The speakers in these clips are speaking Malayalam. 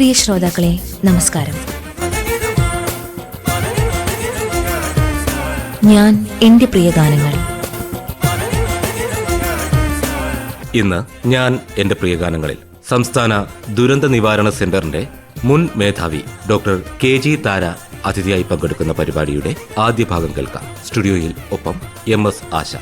പ്രിയ ശ്രോതാക്കളെ, നമസ്കാരം. ഞാൻ എന്റെ പ്രിയ ഗാനങ്ങൾ. ഇന്ന് ഞാൻ എന്റെ പ്രിയ ഗാനങ്ങളിൽ സംസ്ഥാന ദുരന്ത നിവാരണ സെന്ററിന്റെ മുൻ മേധാവി ഡോക്ടർ KG താര അതിഥിയായി പങ്കെടുക്കുന്ന പരിപാടിയുടെ ആദ്യ ഭാഗം കേൾക്കാം. സ്റ്റുഡിയോയിൽ ഒപ്പം MS ആശ.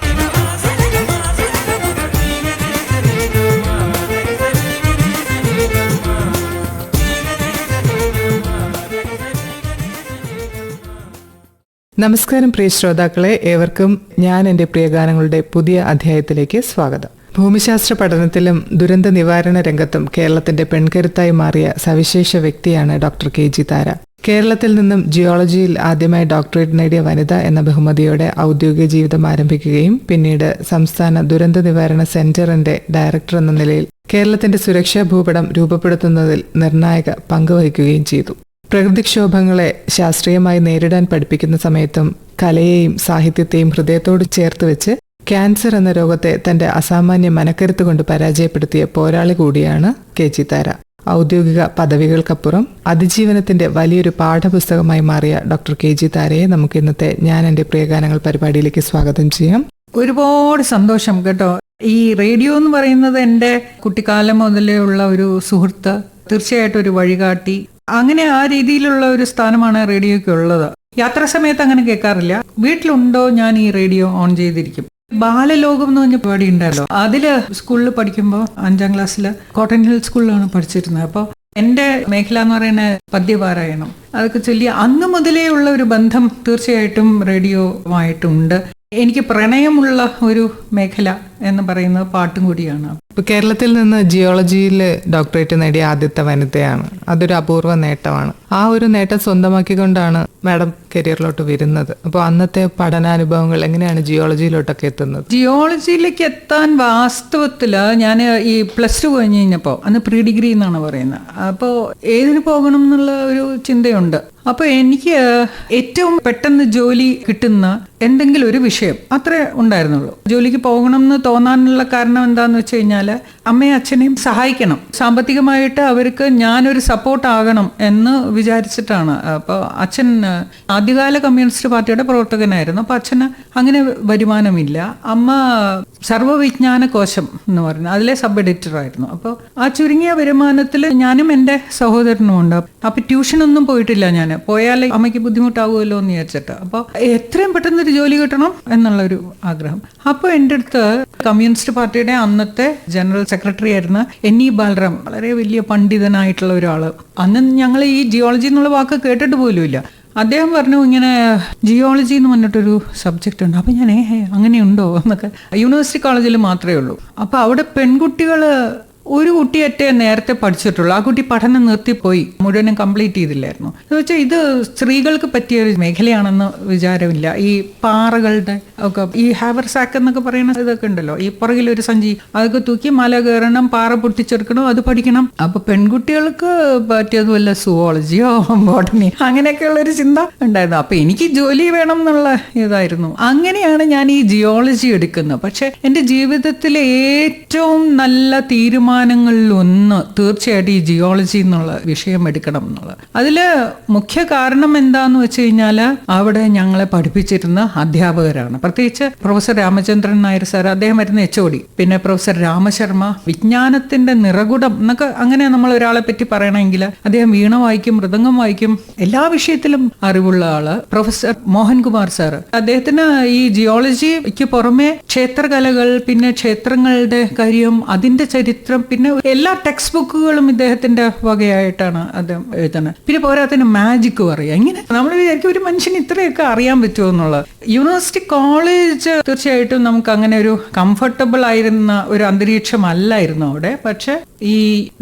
നമസ്കാരം പ്രിയ ശ്രോതാക്കളെ, ഏവർക്കും ഞാൻ എൻ്റെ പ്രിയ ഗാനങ്ങളുടെ പുതിയ അധ്യായത്തിലേക്ക് സ്വാഗതം. ഭൂമിശാസ്ത്ര പഠനത്തിലും ദുരന്ത നിവാരണ രംഗത്തും കേരളത്തിന്റെ പെൺകരുത്തായി മാറിയ സവിശേഷ വ്യക്തിയാണ് ഡോക്ടർ KG താര. കേരളത്തിൽ നിന്നും ജിയോളജിയിൽ ആദ്യമായി ഡോക്ടറേറ്റ് നേടിയ വനിത എന്ന ബഹുമതിയോടെ ഔദ്യോഗിക ജീവിതം ആരംഭിക്കുകയും പിന്നീട് സംസ്ഥാന ദുരന്ത നിവാരണ സെന്ററിന്റെ ഡയറക്ടർ എന്ന നിലയിൽ കേരളത്തിന്റെ സുരക്ഷാ ഭൂപടം രൂപപ്പെടുത്തുന്നതിൽ നിർണായക പങ്കുവഹിക്കുകയും ചെയ്തു. പ്രകൃതിക്ഷോഭങ്ങളെ ശാസ്ത്രീയമായി നേരിടാൻ പഠിപ്പിക്കുന്ന സമയത്തും കലയെയും സാഹിത്യത്തെയും ഹൃദയത്തോട് ചേർത്ത് വെച്ച് ക്യാൻസർ എന്ന രോഗത്തെ തന്റെ അസാമാന്യ മനക്കരുത്ത് കൊണ്ട് പരാജയപ്പെടുത്തിയ പോരാളി കൂടിയാണ് KG താര. ഔദ്യോഗിക പദവികൾക്കപ്പുറം അതിജീവനത്തിന്റെ വലിയൊരു പാഠപുസ്തകമായി മാറിയ ഡോക്ടർ KG താരയെ നമുക്ക് ഇന്നത്തെ ഞാൻ എന്റെ പ്രിയഗാനങ്ങൾ പരിപാടിയിലേക്ക് സ്വാഗതം ചെയ്യാം. ഒരുപാട് സന്തോഷം കേട്ടോ. ഈ റേഡിയോ എന്ന് പറയുന്നത് എൻ്റെ കുട്ടിക്കാലം മുതലേ ഉള്ള ഒരു സുഹൃത്ത്, തീർച്ചയായിട്ടും ഒരു വഴികാട്ടി. അങ്ങനെ ആ രീതിയിലുള്ള ഒരു സ്ഥാനമാണ് റേഡിയോയ്ക്ക് ഉള്ളത്. യാത്രാ സമയത്ത് അങ്ങനെ കേൾക്കാറില്ല. വീട്ടിലുണ്ടോ ഞാൻ ഈ റേഡിയോ ഓൺ ചെയ്തിരിക്കും. ബാലലോകം എന്ന് പറഞ്ഞ പരിപാടി ഉണ്ടല്ലോ, അതില് സ്കൂളിൽ പഠിക്കുമ്പോൾ 5ാം ക്ലാസ്സില് കോട്ടൺ ഹിൽ സ്കൂളിലാണ് പഠിച്ചിരുന്നത്. അപ്പോൾ എൻ്റെ മേഖല എന്ന് പറയുന്നത് പദ്യപാരായണം. അതൊക്കെ ചൊല്ലി അന്ന് മുതലേ ഉള്ള ഒരു ബന്ധം തീർച്ചയായിട്ടും റേഡിയോയുമായിട്ടുണ്ട്. എനിക്ക് പ്രണയമുള്ള ഒരു മേഖല എന്ന് പറയുന്നത് പാട്ടും കൂടിയാണ്. ഇപ്പൊ കേരളത്തിൽ നിന്ന് ജിയോളജിയിൽ ഡോക്ടറേറ്റ് നേടിയ ആദ്യത്തെ വനിതയാണ്. അതൊരു അപൂർവ നേട്ടമാണ്. ആ ഒരു നേട്ടം സ്വന്തമാക്കിക്കൊണ്ടാണ് മാഡം കരിയറിലോട്ട് വരുന്നത്. അപ്പോൾ അന്നത്തെ പഠനാനുഭവങ്ങൾ എങ്ങനെയാണ് ജിയോളജിയിലോട്ടൊക്കെ എത്തുന്നത്? ജിയോളജിയിലേക്ക് എത്താൻ വാസ്തവത്തില് ഞാൻ ഈ +2 കഴിഞ്ഞ് കഴിഞ്ഞപ്പോൾ, അന്ന് പ്രീ ഡിഗ്രി എന്നാണ് പറയുന്നത്, അപ്പോൾ ഏതിന് പോകണം എന്നുള്ള ഒരു ചിന്തയുണ്ട്. അപ്പോൾ എനിക്ക് ഏറ്റവും പെട്ടെന്ന് ജോലി കിട്ടുന്ന എന്തെങ്കിലും ഒരു വിഷയം അത്രേ ഉണ്ടായിരുന്നുള്ളൂ. ജോലിക്ക് പോകണം എന്ന് തോന്നാനുള്ള കാരണം എന്താന്ന് വെച്ച് കഴിഞ്ഞാൽ അമ്മയും അച്ഛനെയും സഹായിക്കണം, സാമ്പത്തികമായിട്ട് അവർക്ക് ഞാനൊരു സപ്പോർട്ട് ആകണം എന്ന് വിചാരിച്ചിട്ടാണ്. അപ്പോൾ അച്ഛൻ ആദ്യകാല കമ്മ്യൂണിസ്റ്റ് പാർട്ടിയുടെ പ്രവർത്തകനായിരുന്നു. അപ്പോൾ അച്ഛന് അങ്ങനെ വരുമാനമില്ല. അമ്മ സർവ്വവിജ്ഞാന കോശം എന്ന് പറയുന്നത് അതിലെ സബ് എഡിറ്റർ ആയിരുന്നു. അപ്പോൾ ആ ചുരുങ്ങിയ വരുമാനത്തിൽ ഞാനും എൻ്റെ സഹോദരനും ഉണ്ട്. അപ്പോൾ ട്യൂഷനൊന്നും പോയിട്ടില്ല. ഞാൻ പോയാൽ അമ്മയ്ക്ക് ബുദ്ധിമുട്ടാവുമല്ലോ എന്ന് വിചാരിച്ചിട്ട്. അപ്പോൾ എത്രയും പെട്ടെന്നൊരു ജോലി കിട്ടണം എന്നുള്ളൊരു ആഗ്രഹം. അപ്പോൾ എൻ്റെ അടുത്ത് കമ്മ്യൂണിസ്റ്റ് പാർട്ടിയുടെ അന്നത്തെ ജനറൽ സെക്രട്ടറി ആയിരുന്ന NE ബാലറാം, വളരെ വലിയ പണ്ഡിതനായിട്ടുള്ള ഒരാള്. അന്ന് ഞങ്ങൾ ഈ ജിയോളജി എന്നുള്ള വാക്ക് കേട്ടിട്ട് പോലും ഇല്ല. അദ്ദേഹം പറഞ്ഞു, ഇങ്ങനെ ജിയോളജി എന്ന് പറഞ്ഞിട്ടൊരു സബ്ജക്റ്റ് ഉണ്ട്. അപ്പം ഞാൻ അങ്ങനെയുണ്ടോ എന്നൊക്കെ. യൂണിവേഴ്സിറ്റി കോളേജിൽ മാത്രമേ ഉള്ളൂ. അപ്പോൾ അവിടെ പെൺകുട്ടികൾ ഒരു കുട്ടിയറ്റേ നേരത്തെ പഠിച്ചിട്ടുള്ളൂ. ആ കുട്ടി പഠനം നിർത്തിപ്പോയി, മുഴുവനും കംപ്ലീറ്റ് ചെയ്തില്ലായിരുന്നു. എന്ന് വെച്ചാൽ ഇത് സ്ത്രീകൾക്ക് പറ്റിയ ഒരു മേഖലയാണെന്ന് വിചാരമില്ല. ഈ പാറകളുടെ ഒക്കെ ഈ ഹാവർസാക്ക് എന്നൊക്കെ പറയുന്ന ഇതൊക്കെ ഉണ്ടല്ലോ, ഈ പുറകിലൊരു സഞ്ചി അതൊക്കെ തൂക്കി മല കയറണം, പാറ പൊട്ടിച്ചെടുക്കണം, അത് പഠിക്കണം. അപ്പൊ പെൺകുട്ടികൾക്ക് പറ്റിയത് വല്ല സുവോളജിയോ ബോട്ടണി അങ്ങനെയൊക്കെയുള്ള ഒരു ചിന്ത ഉണ്ടായിരുന്നു. അപ്പൊ എനിക്ക് ജോലി വേണം എന്നുള്ള ഇതായിരുന്നു. അങ്ങനെയാണ് ഞാൻ ഈ ജിയോളജി എടുക്കുന്നത്. പക്ഷെ എൻ്റെ ജീവിതത്തിലെ ഏറ്റവും നല്ല തീരുമാനങ്ങളിലൊന്ന് തീർച്ചയായിട്ടും ഈ ജിയോളജി എന്നുള്ള വിഷയം എടുക്കണം എന്നുള്ളത്. അതില് മുഖ്യ കാരണം എന്താന്ന് വെച്ച് കഴിഞ്ഞാൽ അവിടെ ഞങ്ങളെ പഠിപ്പിച്ചിരുന്ന അധ്യാപകരാണ്. പ്രത്യേകിച്ച് പ്രൊഫസർ രാമചന്ദ്രൻ നായർ സാർ, അദ്ദേഹം വരുന്ന HOD, പിന്നെ പ്രൊഫസർ രാമശർമ്മ, വിജ്ഞാനത്തിന്റെ നിറകുടം എന്നൊക്കെ അങ്ങനെ നമ്മൾ ഒരാളെ പറ്റി പറയണമെങ്കിൽ അദ്ദേഹം വീണ വായിക്കും, മൃദംഗം വായിക്കും, എല്ലാ വിഷയത്തിലും അറിവുള്ള ആള്. പ്രൊഫസർ മോഹൻകുമാർ സാർ, അദ്ദേഹത്തിന് ഈ ജിയോളജിക്ക് പുറമെ ക്ഷേത്രകലകൾ, പിന്നെ ക്ഷേത്രങ്ങളുടെ കാര്യം, അതിന്റെ ചരിത്രം, പിന്നെ എല്ലാ ടെക്സ്റ്റ് ബുക്കുകളും ഇദ്ദേഹത്തിന്റെ വകയായിട്ടാണ് അദ്ദേഹം എഴുതുന്നത്. പിന്നെ പോരാത്തിന് മാജിക് പറയാം. ഇങ്ങനെ നമ്മൾ വിചാരിക്കും ഒരു മനുഷ്യന് ഇത്രയൊക്കെ അറിയാൻ പറ്റുമോ എന്നുള്ളത്. യൂണിവേഴ്സിറ്റി കോളേജ് തീർച്ചയായിട്ടും നമുക്ക് അങ്ങനെ ഒരു കംഫർട്ടബിൾ ആയിരുന്ന ഒരു അന്തരീക്ഷം അല്ലായിരുന്നു അവിടെ. പക്ഷെ ഈ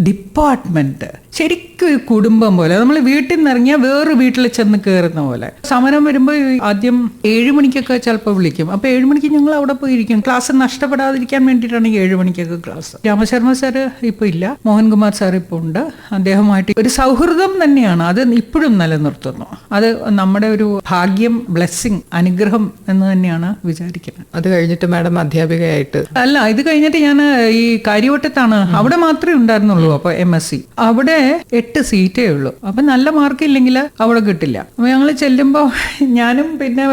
ഡിപ്പാർട്ട്മെന്റ് ശരിക്കും ഒരു കുടുംബം പോലെ, നമ്മൾ വീട്ടിൽ നിന്ന് ഇറങ്ങിയാൽ വേറെ വീട്ടിൽ ചെന്ന് കയറുന്ന പോലെ. സമരം വരുമ്പോൾ ആദ്യം 7 മണിക്കൊക്കെ ചിലപ്പോൾ വിളിക്കും. അപ്പോൾ 7 മണിക്ക് ഞങ്ങൾ അവിടെ പോയിരിക്കും. ക്ലാസ് നഷ്ടപ്പെടാതിരിക്കാൻ വേണ്ടിയിട്ടാണ് ഈ 7 മണിക്കൊക്കെ ക്ലാസ്. രാമശർമ്മ സാറ് ഇപ്പോൾ ഇല്ല, മോഹൻകുമാർ സാർ ഇപ്പോൾ ഉണ്ട്. അദ്ദേഹമായിട്ട് ഒരു സൗഹൃദം തന്നെയാണ്, അത് ഇപ്പോഴും നിലനിർത്തുന്നു. അത് നമ്മുടെ ഒരു ഭാഗ്യം, ബ്ലെസ്സിങ്, അനുഗ്രഹം എന്ന് തന്നെയാണ് വിചാരിക്കുന്നത്. അത് കഴിഞ്ഞിട്ട് മാഡം അധ്യാപികയായിട്ട്? അല്ല, ഇത് കഴിഞ്ഞിട്ട് ഞാൻ ഈ കാര്യവട്ടത്താണ്, അവിടെ മാത്രമേ ഉണ്ടായിരുന്നുള്ളൂ. അപ്പോൾ MSc അവിടെ 8 സീറ്റേ ഉള്ളൂ. അപ്പൊ നല്ല മാർക്ക് ഇല്ലെങ്കിൽ അവിടെ കിട്ടില്ല. അപ്പൊ ഞങ്ങൾ ചെല്ലുമ്പോ ഞാനും പിന്നെ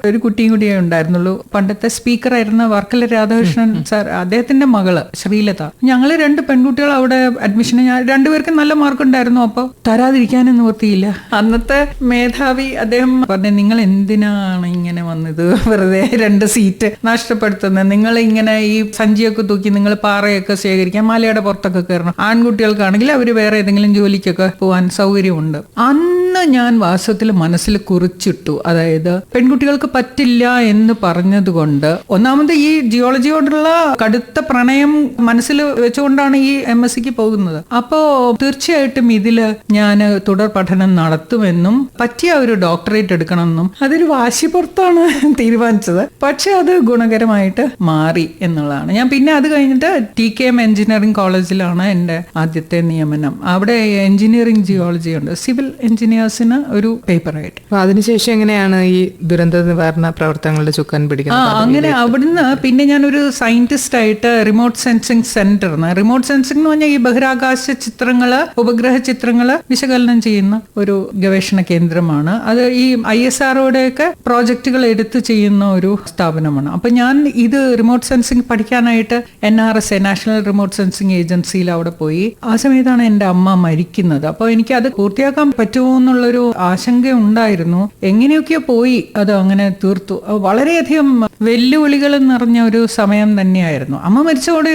ഒരു കുട്ടിയും കൂടിയേ ഉണ്ടായിരുന്നുള്ളൂ. പണ്ടത്തെ സ്പീക്കറായിരുന്ന വർക്കല രാധാകൃഷ്ണൻ സാർ, അദ്ദേഹത്തിന്റെ മകള് ശ്രീലത. ഞങ്ങള് 2 പെൺകുട്ടികൾ അവിടെ അഡ്മിഷന്, രണ്ടുപേർക്കും നല്ല മാർക്ക് ഉണ്ടായിരുന്നു. അപ്പൊ തരാതിരിക്കാനും നിവൃത്തിയില്ല. അന്നത്തെ മേധാവി അദ്ദേഹം പറഞ്ഞു, നിങ്ങൾ എന്തിനാണ് ഇങ്ങനെ വന്നത്, വെറുതെ 2 സീറ്റ് നഷ്ടപ്പെടുത്തുന്നത്, നിങ്ങൾ ഇങ്ങനെ ഈ സഞ്ചിയൊക്കെ തൂക്കി നിങ്ങൾ പാറയൊക്കെ ശേഖരിക്കാൻ മലയുടെ പുറത്തൊക്കെ കയറണം. ആൺകുട്ടികൾക്കാണെങ്കിൽ അവർ വേറെ ഏതെങ്കിലും ജോലിക്കൊക്കെ പോകാൻ സൗകര്യമുണ്ട്. അന്ന് ഞാൻ വാസ്തവത്തിൽ മനസ്സിൽ കുറിച്ചിട്ടു, അതായത് പെൺകുട്ടികൾക്ക് പറ്റില്ല എന്ന് പറഞ്ഞതുകൊണ്ട്, ഒന്നാമത് ഈ ജിയോളജിയോടുള്ള കടുത്ത പ്രണയം മനസ്സിൽ വെച്ചുകൊണ്ടാണ് ഈ MSc പോകുന്നത്. അപ്പോ തീർച്ചയായിട്ടും ഇതില് ഞാൻ തുടർ പഠനം നടത്തുമെന്നും പറ്റിയ ഒരു ഡോക്ടറേറ്റ് എടുക്കണമെന്നും അതൊരു വാശി പുറത്താണ് തീരുമാനിച്ചത്. പക്ഷെ അത് ഗുണകരമായിട്ട് മാറി എന്നുള്ളതാണ്. ഞാൻ പിന്നെ അത് കഴിഞ്ഞിട്ട് TKM എഞ്ചിനീയറിംഗ് കോളേജിലാണ് എൻ്റെ ആദ്യത്തെ നിയമനം. അവിടെ എഞ്ചിനീയറിംഗ് ജിയോളജി ഉണ്ട്, സിവിൽ എഞ്ചിനീയേഴ്സിന് ഒരു പേപ്പറായിട്ട്. അപ്പൊ അതിനുശേഷം എങ്ങനെയാണ് ഈ ദുരന്ത നിവാരണ പ്രവർത്തനങ്ങളുടെ ചുക്കാൻ പിടിക്കുന്നത്? അങ്ങനെ അവിടുന്ന് പിന്നെ ഞാനൊരു സയന്റിസ്റ്റ് ആയിട്ട് remote sensing centre, remote sensing എന്ന് പറഞ്ഞാൽ ഈ ബഹിരാകാശ ചിത്രങ്ങള്, ഉപഗ്രഹ ചിത്രങ്ങള് വിശകലനം ചെയ്യുന്ന ഒരു ഗവേഷണ കേന്ദ്രമാണ്. അത് ഈ ISROയുടെയൊക്കെ പ്രോജക്റ്റുകൾ എടുത്ത് ചെയ്യുന്ന ഒരു സ്ഥാപനമാണ്. അപ്പൊ ഞാൻ ഇത് റിമോട്ട് സെൻസിങ് പഠിക്കാനായിട്ട് NRSA, നാഷണൽ റിമോട്ട് സെൻസിങ് ഏജൻസിയിൽ അവിടെ പോയി. ആ സമയത്താണ് എൻ്റെ അമ്മ മരിക്കുന്നത്. അപ്പോൾ എനിക്ക് അത് പൂർത്തിയാക്കാൻ പറ്റുമോ എന്നുള്ളൊരു ആശങ്ക ഉണ്ടായിരുന്നു. എങ്ങനെയൊക്കെയോ പോയി അത് അങ്ങനെ തീർത്തു. വളരെയധികം വെല്ലുവിളികൾ നിറഞ്ഞ ഒരു സമയം തന്നെയായിരുന്നു. അമ്മ മരിച്ചോടെ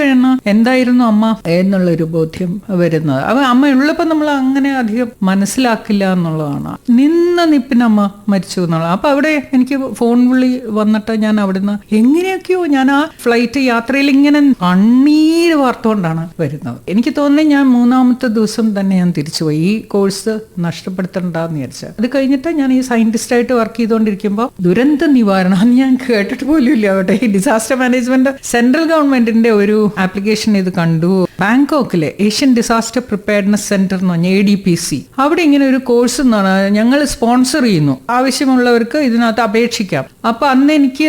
എന്തായിരുന്നു അമ്മ എന്നുള്ളൊരു ബോധ്യം വരുന്നത്. അപ്പൊ അമ്മ ഉള്ളപ്പോൾ നമ്മൾ അങ്ങനെ അധികം മനസ്സിലാക്കില്ല എന്നുള്ളതാണ്. നിപ്പിന് അമ്മ മരിച്ചു എന്നുള്ളത്. അപ്പൊ അവിടെ എനിക്ക് ഫോൺ വിളി വന്നിട്ട് ഞാൻ അവിടുന്ന് എങ്ങനെയൊക്കെയോ ഞാൻ ആ ഫ്ലൈറ്റ് യാത്രയിൽ ഇങ്ങനെ കണ്ണീര് വാർത്തുകൊണ്ടാണ് വരുന്നത്. എനിക്ക് തോന്നുന്നു ഞാൻ 3ാമത്തെ ദിവസം തന്നെ ഞാൻ തിരിച്ചുപോയി. ഈ കോഴ്സ് നഷ്ടപ്പെടുത്തണ്ടെന്ന് വിചാരിച്ചു. അത് കഴിഞ്ഞിട്ട് ഞാൻ ഈ സയന്റിസ്റ്റായിട്ട് വർക്ക് ചെയ്തുകൊണ്ടിരിക്കുമ്പോൾ ദുരന്ത നിവാരണം അന്ന് ഞാൻ കേട്ടിട്ട് പോലും ഇല്ല അവിടെ. ഈ ഡിസാസ്റ്റർ മാനേജ്മെന്റ് സെൻട്രൽ ഗവൺമെന്റിന്റെ ഒരു ആപ്ലിക്കേഷൻ ഇത് കണ്ടു. ബാങ്കോക്കിലെ ഏഷ്യൻ ഡിസാസ്റ്റർ പ്രിപ്പയർഡ്നെസ് സെന്റർ എന്ന് പറഞ്ഞ ADPC, അവിടെ ഇങ്ങനെ ഒരു കോഴ്സ് ഞങ്ങൾ സ്പോൺസർ ചെയ്യുന്നു, ആവശ്യമുള്ളവർക്ക് ഇതിനകത്ത് അപേക്ഷിക്കാം. അപ്പൊ അന്ന് എനിക്ക്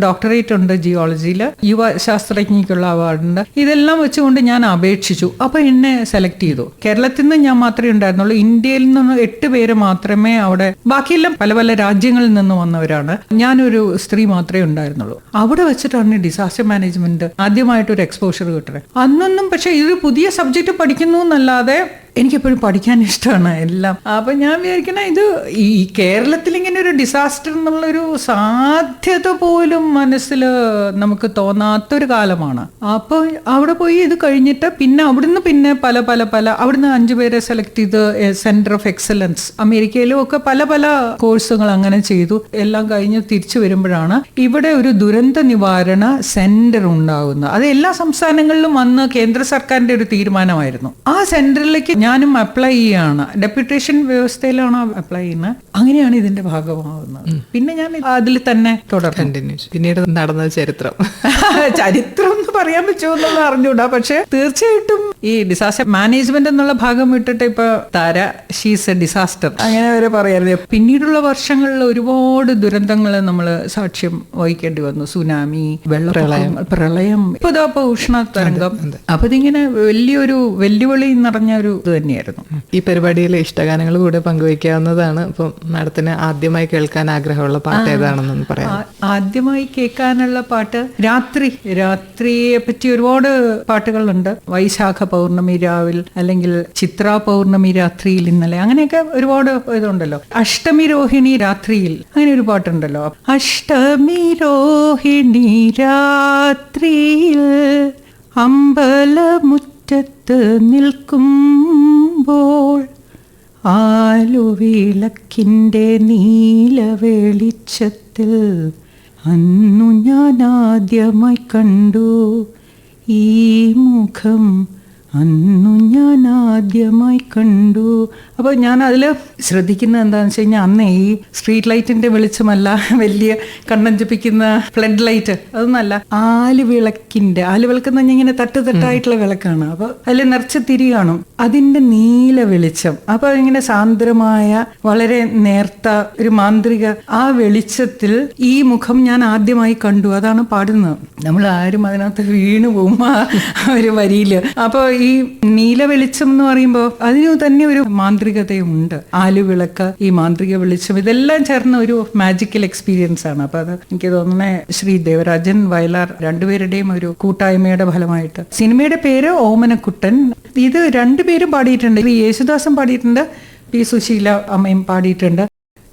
ഡോക്ടറേറ്റ് ഉണ്ട് ജിയോളജിയിൽ, യുവ ശാസ്ത്രജ്ഞയ്ക്കുള്ള അവാർഡുണ്ട്. ഇതെല്ലാം വെച്ചുകൊണ്ട് ഞാൻ അപേക്ഷിച്ചു. അപ്പൊ എന്നെ സെലക്ട് ചെയ്തു. കേരളത്തിൽ നിന്ന് ഞാൻ മാത്രമേ ഉണ്ടായിരുന്നുള്ളൂ. ഇന്ത്യയിൽ നിന്ന് 8 പേര് മാത്രമേ അവിടെ, ബാക്കിയെല്ലാം പല പല രാജ്യങ്ങളിൽ നിന്ന് വന്നവരാണ്. ഞാനൊരു സ്ത്രീ മാത്രമേ ഉണ്ടായിരുന്നുള്ളൂ. അവിടെ വെച്ചിട്ടാണ് ഡിസാസ്റ്റർ മാനേജ്മെന്റ് ആദ്യമായിട്ടൊരു എക്സ്പോഷർ കിട്ടുന്നത്. അന്നൊന്നും പക്ഷെ ഇതൊരു പുതിയ സബ്ജക്റ്റ് പഠിക്കുന്നു എന്നല്ലാതെ എനിക്കെപ്പോഴും പഠിക്കാൻ ഇഷ്ടമാണ് എല്ലാം. അപ്പൊ ഞാൻ വിചാരിക്കണ ഇത് ഈ കേരളത്തിൽ ഇങ്ങനെ ഒരു ഡിസാസ്റ്റർ എന്നുള്ളൊരു സാധ്യത പോലും മനസ്സിൽ നമുക്ക് തോന്നാത്തൊരു കാലമാണ്. അപ്പൊ അവിടെ പോയി ഇത് കഴിഞ്ഞിട്ട് പിന്നെ അവിടുന്ന് പിന്നെ പല അവിടുന്ന് 5 പേരെ സെലക്ട് ചെയ്ത് സെന്റർ ഓഫ് എക്സലൻസ്, അമേരിക്കയിലും ഒക്കെ പല കോഴ്സുകൾ അങ്ങനെ ചെയ്തു. എല്ലാം കഴിഞ്ഞ് തിരിച്ചു വരുമ്പോഴാണ് ഇവിടെ ഒരു ദുരന്ത നിവാരണ സെന്റർ ഉണ്ടാകുന്നത്. അത് എല്ലാ സംസ്ഥാനങ്ങളിലും വന്ന് കേന്ദ്ര സർക്കാരിന്റെ ഒരു തീരുമാനമായിരുന്നു. ആ സെന്ററിലേക്ക് ഞാനും അപ്ലൈ ചെയ്യാണ്. ഡെപ്യൂട്ടേഷൻ വ്യവസ്ഥയിലാണ് അപ്ലൈ ചെയ്യുന്നത്. അങ്ങനെയാണ് ഇതിന്റെ ഭാഗമാകുന്നത്. പിന്നെ ഞാൻ അതിൽ തന്നെ തുടർന്നു. പിന്നീട് നടന്ന ചരിത്രം എന്ന് പറയാൻ പറ്റുമോ എന്നുള്ള അറിഞ്ഞൂടാ. പക്ഷെ തീർച്ചയായിട്ടും ഈ ഡിസാസ്റ്റർ മാനേജ്മെന്റ് എന്നുള്ള ഭാഗം വിട്ടിട്ട് ഇപ്പൊ താര ഷീസ് എ ഡിസാസ്റ്റർ അങ്ങനെ വരെ പറയാറുണ്ട്. പിന്നീടുള്ള വർഷങ്ങളിൽ ഒരുപാട് ദുരന്തങ്ങൾ നമ്മൾ സാക്ഷ്യം വഹിക്കേണ്ടി വന്നു. സുനാമി, പ്രളയം, ഇപ്പൊ ഉഷ്ണ തരംഗം. അപ്പൊ ഇതിങ്ങനെ വലിയൊരു വെല്ലുവിളി നിറഞ്ഞ ഒരു ഇത് തന്നെയായിരുന്നു. ഈ പരിപാടിയിലെ ഇഷ്ടഗാനങ്ങൾ കൂടെ പങ്കുവയ്ക്കാവുന്നതാണ്. അപ്പം മാഡത്തിന് ആദ്യമായി കേൾക്കാൻ ആഗ്രഹമുള്ള പാട്ട് ഏതാണെന്നൊന്ന് പറയാം. ആദ്യമായി കേൾക്കാനുള്ള പാട്ട് രാത്രിയെ പറ്റി ഒരുപാട് പാട്ടുകളുണ്ട്. വൈശാഖ പൗർണമി രാവിൽ, അല്ലെങ്കിൽ ചിത്ര പൗർണമി രാത്രിയിൽ ഇന്നലെ, അങ്ങനെയൊക്കെ ഒരുപാട് ഇതുണ്ടല്ലോ. അഷ്ടമി രോഹിണി രാത്രിയിൽ, അങ്ങനെ ഒരു പാട്ടുണ്ടല്ലോ. അഷ്ടമി രോഹിണി രാത്രിയിൽ അമ്പലമുറ്റത്ത് നിൽക്കുമ്പോൾ ആലുവിളക്കിൻ്റെ നീല വെളിച്ചത്തിൽ അന്നു ഞാൻ ആദ്യമായി കണ്ടു ഈ മുഖം, അന്നു ഞാൻ ആദ്യമായി കണ്ടു. അപ്പോൾ ഞാൻ അതിൽ ശ്രദ്ധിക്കുന്നത് എന്താണെന്ന് വെച്ച് കഴിഞ്ഞാൽ, അന്ന് ഈ സ്ട്രീറ്റ് ലൈറ്റിൻ്റെ വെളിച്ചമല്ല, വലിയ കണ്ണഞ്ചിപ്പിക്കുന്ന ഫ്ലഡ് ലൈറ്റ്, അതൊന്നല്ല, ആലുവിളക്ക് എന്ന് പറഞ്ഞാൽ ഇങ്ങനെ തട്ടായിട്ടുള്ള വിളക്കാണ്. അപ്പോൾ അതിൽ നിറച്ച് തിരി കാണും, അതിൻ്റെ നീല വെളിച്ചം. അപ്പോൾ ഇങ്ങനെ സാന്ദ്രമായ വളരെ നേർത്ത ഒരു മാന്ത്രിക ആ വെളിച്ചത്തിൽ ഈ മുഖം ഞാൻ ആദ്യമായി കണ്ടു. അതാണ് പാടുന്നത്. നമ്മൾ ആരും അതിനകത്ത് വീണു പോകും ആ ഒരു വരിയിൽ. അപ്പോൾ ഈ നീല വെളിച്ചം എന്ന് പറയുമ്പോൾ അതിന് തന്നെ ഒരു മാന്ത്രികതയുണ്ട്. ആലുവിളക്ക്, ഈ മാന്ത്രിക വെളിച്ചം, ഇതെല്ലാം ചേർന്ന ഒരു മാജിക്കൽ എക്സ്പീരിയൻസ് ആണ്. അപ്പൊ അത് എനിക്ക് തോന്നുന്നത് ശ്രീ ദേവരാജൻ വയലാർ രണ്ടുപേരുടെയും ഒരു കൂട്ടായ്മയുടെ ഫലമായിട്ട്. സിനിമയുടെ പേര് ഓമനക്കുട്ടൻ. ഇത് രണ്ടുപേരും പാടിയിട്ടുണ്ട്. ശ്രീ യേശുദാസും പാടിയിട്ടുണ്ട്, പി സുശീല അമ്മയും പാടിയിട്ടുണ്ട്.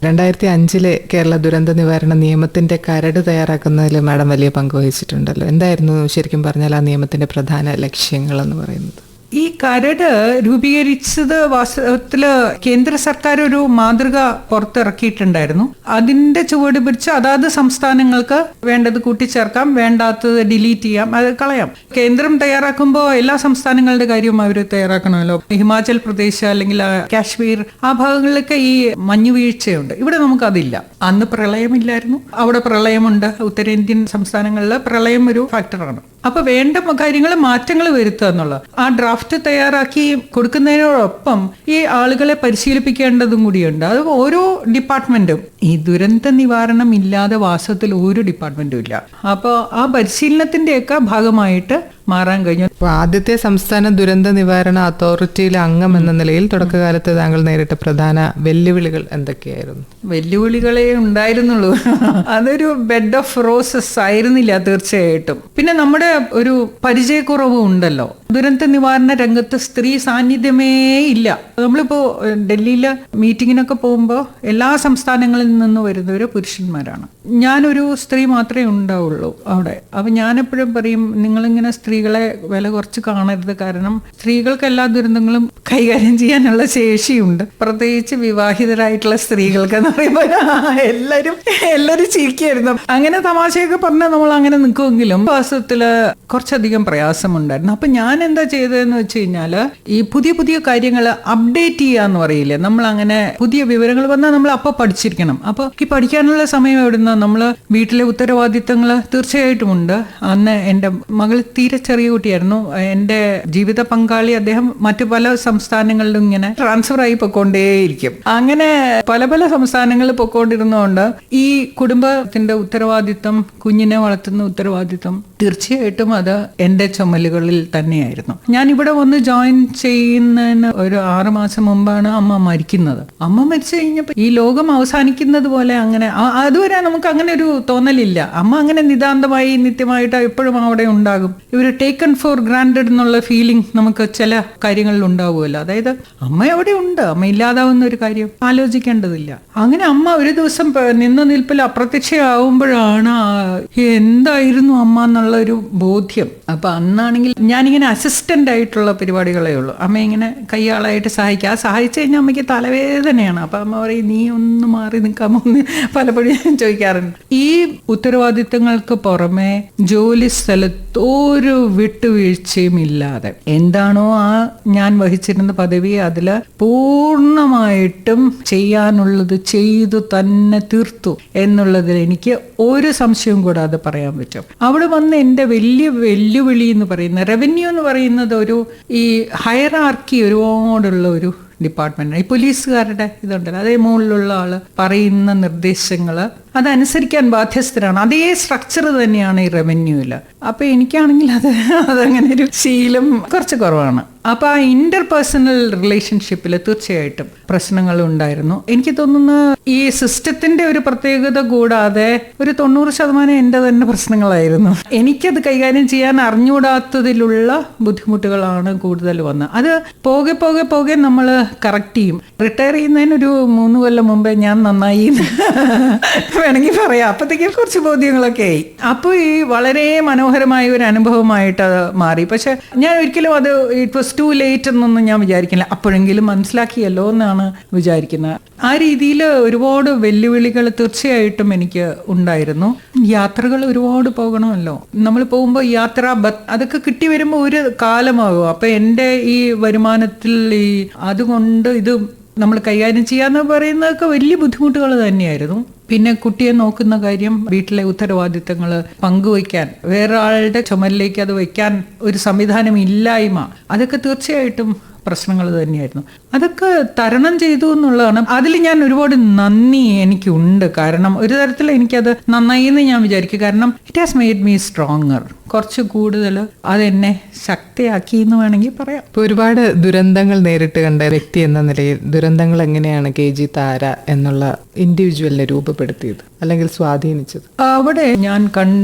2005 കേരള ദുരന്ത നിവാരണ നിയമത്തിന്റെ കരട് തയ്യാറാക്കുന്നതിൽ മാഡം വലിയ പങ്ക് വഹിച്ചിട്ടുണ്ടല്ലോ. എന്തായിരുന്നു ശരിക്കും പറഞ്ഞാൽ ആ നിയമത്തിന്റെ പ്രധാന ലക്ഷ്യങ്ങൾ എന്ന് പറയുന്നത്? ഈ കരട് രൂപീകരിച്ചത് വാസ്തവത്തില് കേന്ദ്ര സർക്കാർ ഒരു മാതൃക പുറത്തിറക്കിയിട്ടുണ്ടായിരുന്നു. അതിന്റെ ചുവട് പിടിച്ച് അതാത് സംസ്ഥാനങ്ങൾക്ക് വേണ്ടത് കൂട്ടിച്ചേർക്കാം, വേണ്ടാത്തത് ഡിലീറ്റ് ചെയ്യാം, അത് കളയാം. കേന്ദ്രം തയ്യാറാക്കുമ്പോൾ എല്ലാ സംസ്ഥാനങ്ങളുടെ കാര്യവും അവർ തയ്യാറാക്കണമല്ലോ. ഹിമാചൽ പ്രദേശ് അല്ലെങ്കിൽ കാശ്മീർ, ആ ഭാഗങ്ങളിലൊക്കെ ഈ മഞ്ഞുവീഴ്ചയുണ്ട്. ഇവിടെ നമുക്കതില്ല. അന്ന് പ്രളയമില്ലായിരുന്നു, അവിടെ പ്രളയമുണ്ട്. ഉത്തരേന്ത്യൻ സംസ്ഥാനങ്ങളിൽ പ്രളയം ഒരു ഫാക്ടറാണ്. അപ്പൊ വേണ്ട കാര്യങ്ങൾ മാറ്റങ്ങൾ വരുത്തുക എന്നുള്ളത്. ആ ഡ്രാഫ്റ്റ് തയ്യാറാക്കി കൊടുക്കുന്നതിനോടൊപ്പം ഈ ആളുകളെ പരിശീലിപ്പിക്കേണ്ടതും കൂടിയുണ്ട്. അത് ഓരോ ഡിപ്പാർട്ട്മെന്റും, ഈ ദുരന്ത നിവാരണം ഇല്ലാതെ വാസ്തവത്തിൽ ഒരു ഡിപ്പാർട്ട്മെന്റും ഇല്ല. അപ്പോൾ ആ പരിശീലനത്തിന്റെയൊക്കെ ഭാഗമായിട്ട് മാറാൻ കഴിഞ്ഞു. അപ്പോൾ ആദ്യത്തെ സംസ്ഥാന ദുരന്ത നിവാരണ അതോറിറ്റിയിലെ അംഗം എന്ന നിലയിൽ തുടക്കകാലത്ത് താങ്കൾ നേരിട്ട പ്രധാന വെല്ലുവിളികൾ എന്തൊക്കെയായിരുന്നു? വെല്ലുവിളികളെ ഉണ്ടായിരുന്നുള്ളൂ. അതൊരു ബെഡ് ഓഫ് റോസസ് ആയിരുന്നില്ല തീർച്ചയായിട്ടും. പിന്നെ നമ്മുടെ ഒരു പരിചയക്കുറവും ഉണ്ടല്ലോ. ദുരന്ത നിവാരണ രംഗത്ത് സ്ത്രീ സാന്നിധ്യമേ ഇല്ല. നമ്മളിപ്പോ ഡൽഹിയിലെ മീറ്റിങ്ങിനൊക്കെ പോകുമ്പോൾ എല്ലാ സംസ്ഥാനങ്ങളിൽ നിന്ന് വരുന്നവര് പുരുഷന്മാരാണ്. ഞാനൊരു സ്ത്രീ മാത്രമേ ഉണ്ടാവുള്ളൂ അവിടെ. അപ്പൊ ഞാനെപ്പോഴും പറയും, നിങ്ങളിങ്ങനെ സ്ത്രീകളെ വില കുറച്ച് കാണരുത്. കാരണം സ്ത്രീകൾക്ക് എല്ലാ ദുരന്തങ്ങളും കൈകാര്യം ചെയ്യാനുള്ള ശേഷിയുണ്ട്, പ്രത്യേകിച്ച് വിവാഹിതരായിട്ടുള്ള സ്ത്രീകൾക്ക് എന്ന് പറയുമ്പോൾ എല്ലാരും ചിരിക്കായിരുന്നു. അങ്ങനെ തമാശയൊക്കെ പറഞ്ഞാൽ നമ്മൾ അങ്ങനെ നിൽക്കുമെങ്കിലും വാസ്തവത്തില് കുറച്ചധികം പ്രയാസമുണ്ടായിരുന്നു. അപ്പൊ ഞാൻ എന്താ ചെയ്തതെന്ന് വെച്ച് കഴിഞ്ഞാല്, ഈ പുതിയ പുതിയ കാര്യങ്ങൾ അപ്ഡേറ്റ് ചെയ്യാന്ന് പറയില്ലേ, നമ്മൾ അങ്ങനെ പുതിയ വിവരങ്ങൾ വന്നാൽ നമ്മൾ അപ്പൊ പഠിച്ചിരിക്കണം. അപ്പൊ ഈ പഠിക്കാനുള്ള സമയം എവിടുന്ന, നമ്മള് വീട്ടിലെ ഉത്തരവാദിത്തങ്ങൾ തീർച്ചയായിട്ടും ഉണ്ട്. അന്ന് എൻ്റെ മകൾ തീരെ ചെറിയ കുട്ടിയായിരുന്നു. എൻ്റെ ജീവിത പങ്കാളി അദ്ദേഹം മറ്റു പല സംസ്ഥാനങ്ങളിലും ഇങ്ങനെ ട്രാൻസ്ഫർ ആയി പൊക്കോണ്ടേയിരിക്കും. അങ്ങനെ പല പല സംസ്ഥാനങ്ങളിൽ പൊക്കോണ്ടിരുന്നതുകൊണ്ട് ഈ കുടുംബത്തിന്റെ ഉത്തരവാദിത്തം, കുഞ്ഞിനെ വളർത്തുന്ന ഉത്തരവാദിത്തം തീർച്ചയായിട്ടും അത് എൻ്റെ ചുമലുകളിൽ തന്നെയായിരുന്നു. ഞാൻ ഇവിടെ വന്ന് ജോയിൻ ചെയ്യുന്നതിന് ഒരു 6 മാസം മുമ്പാണ് അമ്മ മരിക്കുന്നത്. അമ്മ മരിച്ചു കഴിഞ്ഞപ്പോൾ ഈ ലോകം അവസാനിക്കുന്നത് പോലെ അങ്ങനെ അതുവരെ നമുക്ക് അങ്ങനെ ഒരു തോന്നലില്ല. അമ്മ അങ്ങനെ നിതാന്തമായി നിത്യമായിട്ട് എപ്പോഴും അവിടെ ഉണ്ടാകും. ഇവർ ടേക്കൺ ഫോർ ഗ്രാൻഡഡ് എന്നുള്ള ഫീലിംഗ് നമുക്ക് ചില കാര്യങ്ങളിൽ ഉണ്ടാവുമല്ലോ. അതായത് അമ്മ എവിടെ ഉണ്ട്, അമ്മ ഇല്ലാതാവുന്ന ഒരു കാര്യം ആലോചിക്കേണ്ടതില്ല. അങ്ങനെ അമ്മ ഒരു ദിവസം നിന്ന നിൽപ്പിൽ അപ്രത്യക്ഷയാവുമ്പോഴാണ് എന്തായിരുന്നു അമ്മ എന്നുള്ള ഒരു ബോധ്യം. അപ്പൊ അന്നാണെങ്കിൽ ഞാനിങ്ങനെ അസിസ്റ്റന്റ് ആയിട്ടുള്ള പരിപാടികളേ ഉള്ളൂ. അമ്മ ഇങ്ങനെ കയ്യാളായിട്ട് സഹായിക്കുക. ആ സഹായിച്ചു കഴിഞ്ഞാൽ അമ്മയ്ക്ക് തലവേദനയാണ്. അപ്പൊ അമ്മ പറയും, നീ ഒന്ന് മാറി നിൽക്കാമോ എന്ന് പലപ്പോഴും ഞാൻ ചോദിക്കാറുണ്ട്. ഈ ഉത്തരവാദിത്തങ്ങൾക്ക് പുറമെ ജോലി സ്ഥലത്ത് ഒരു വിട്ടുവീഴ്ചയും ഇല്ലാതെ എന്താണോ ആ ഞാൻ വഹിച്ചിരുന്ന പദവി അതില് പൂർണ്ണമായിട്ടും ചെയ്യാനുള്ളത് ചെയ്തു തന്നെ തീർത്തു എന്നുള്ളതിൽ എനിക്ക് ഒരു സംശയവും കൂടാതെ പറയാൻ പറ്റും. അവിടെ വന്ന് എൻ്റെ വലിയ വെല്ലുവിളി എന്ന് പറയുന്നത്, റവന്യൂ എന്ന് പറയുന്നത് ഒരു ഈ ഹയറാർക്കി ഒരുപാടുള്ള ഒരു ഡിപ്പാർട്ട്മെന്റ്. ഈ പോലീസുകാരുടെ ഇതുണ്ടല്ലോ, അതേ മുകളിലുള്ള ആള് പറയുന്ന നിർദ്ദേശങ്ങള് അതനുസരിക്കാൻ ബാധ്യസ്ഥരാണ്. അതേ സ്ട്രക്ചർ തന്നെയാണ് ഈ റവന്യൂവില്. അപ്പൊ എനിക്കാണെങ്കിൽ അതങ്ങനെ ഒരു ശീലം കുറച്ച് കുറവാണ്. അപ്പൊ ആ ഇന്റർപേഴ്സണൽ റിലേഷൻഷിപ്പിൽ തീർച്ചയായിട്ടും പ്രശ്നങ്ങൾ ഉണ്ടായിരുന്നു. എനിക്ക് തോന്നുന്നു ഈ സിസ്റ്റത്തിന്റെ ഒരു പ്രത്യേകത കൂടാതെ ഒരു 90% എൻ്റെ തന്നെ പ്രശ്നങ്ങളായിരുന്നു. എനിക്കത് കൈകാര്യം ചെയ്യാൻ അറിഞ്ഞുകൂടാത്തതിലുള്ള ബുദ്ധിമുട്ടുകളാണ് കൂടുതൽ വന്നത്. അത് പോകെ പോകെ പോകെ നമ്മൾ കറക്റ്റ് ചെയ്യും. റിട്ടയർ ചെയ്യുന്നതിനൊരു 3 കൊല്ലം മുമ്പേ ഞാൻ നന്നായി വേണമെങ്കിൽ പറയാം. അപ്പത്തേക്കും കുറച്ച് ബോധ്യങ്ങളൊക്കെ ആയി. അപ്പോൾ ഈ വളരെ മനോഹരമായ ഒരു അനുഭവമായിട്ട് മാറി. പക്ഷെ ഞാൻ ഒരിക്കലും അത് ഇറ്റ് വാസ് ടു ലേറ്റ് എന്നൊന്നും ഞാൻ വിചാരിക്കില്ല. അപ്പോഴെങ്കിലും മനസ്സിലാക്കിയല്ലോ എന്നാണ് വിചാരിക്കുന്നത്. ആ രീതിയിൽ ഒരുപാട് വെല്ലുവിളികൾ തീർച്ചയായിട്ടും എനിക്ക് ഉണ്ടായിരുന്നു. യാത്രകൾ ഒരുപാട് പോകണമല്ലോ. നമ്മൾ പോകുമ്പോൾ അതൊക്കെ കിട്ടി വരുമ്പോൾ ഒരു കാലമാകും. അപ്പൊ എൻ്റെ ഈ വരുമാനത്തിൽ ഈ അതുകൊണ്ട് ഇത് നമ്മൾ കൈകാര്യം ചെയ്യാന്ന് പറയുന്നതൊക്കെ വലിയ ബുദ്ധിമുട്ടുകൾ തന്നെയായിരുന്നു. പിന്നെ കുട്ടിയെ നോക്കുന്ന കാര്യം, വീട്ടിലെ ഉത്തരവാദിത്തങ്ങൾ പങ്കുവയ്ക്കാൻ, വേറെ ആളുടെ ചുമലിലേക്ക് അത് വയ്ക്കാൻ ഒരു സംവിധാനം ഇല്ലായ്മ, അതൊക്കെ തീർച്ചയായിട്ടും പ്രശ്നങ്ങൾ തന്നെയായിരുന്നു. അതൊക്കെ തരണം ചെയ്തു എന്നുള്ളതാണ്. അതിൽ ഞാൻ ഒരുപാട് നന്ദി എനിക്കുണ്ട്. കാരണം ഒരു തരത്തിൽ എനിക്കത് നന്നായി എന്ന് ഞാൻ വിചാരിക്കും. കാരണം it has made me stronger. കുറച്ച് കൂടുതൽ അതെന്നെ ശക്തിയാക്കി എന്ന് വേണമെങ്കിൽ പറയാം. ഇപ്പൊ ഒരുപാട് ദുരന്തങ്ങൾ നേരിട്ട് കണ്ട വ്യക്തി എന്ന നിലയിൽ ദുരന്തങ്ങൾ എങ്ങനെയാണ് KG താര എന്നുള്ള ഇൻഡിവിജ്വലിനെ രൂപപ്പെടുത്തിയത് അല്ലെങ്കിൽ സ്വാധീനിച്ചത്? അവിടെ ഞാൻ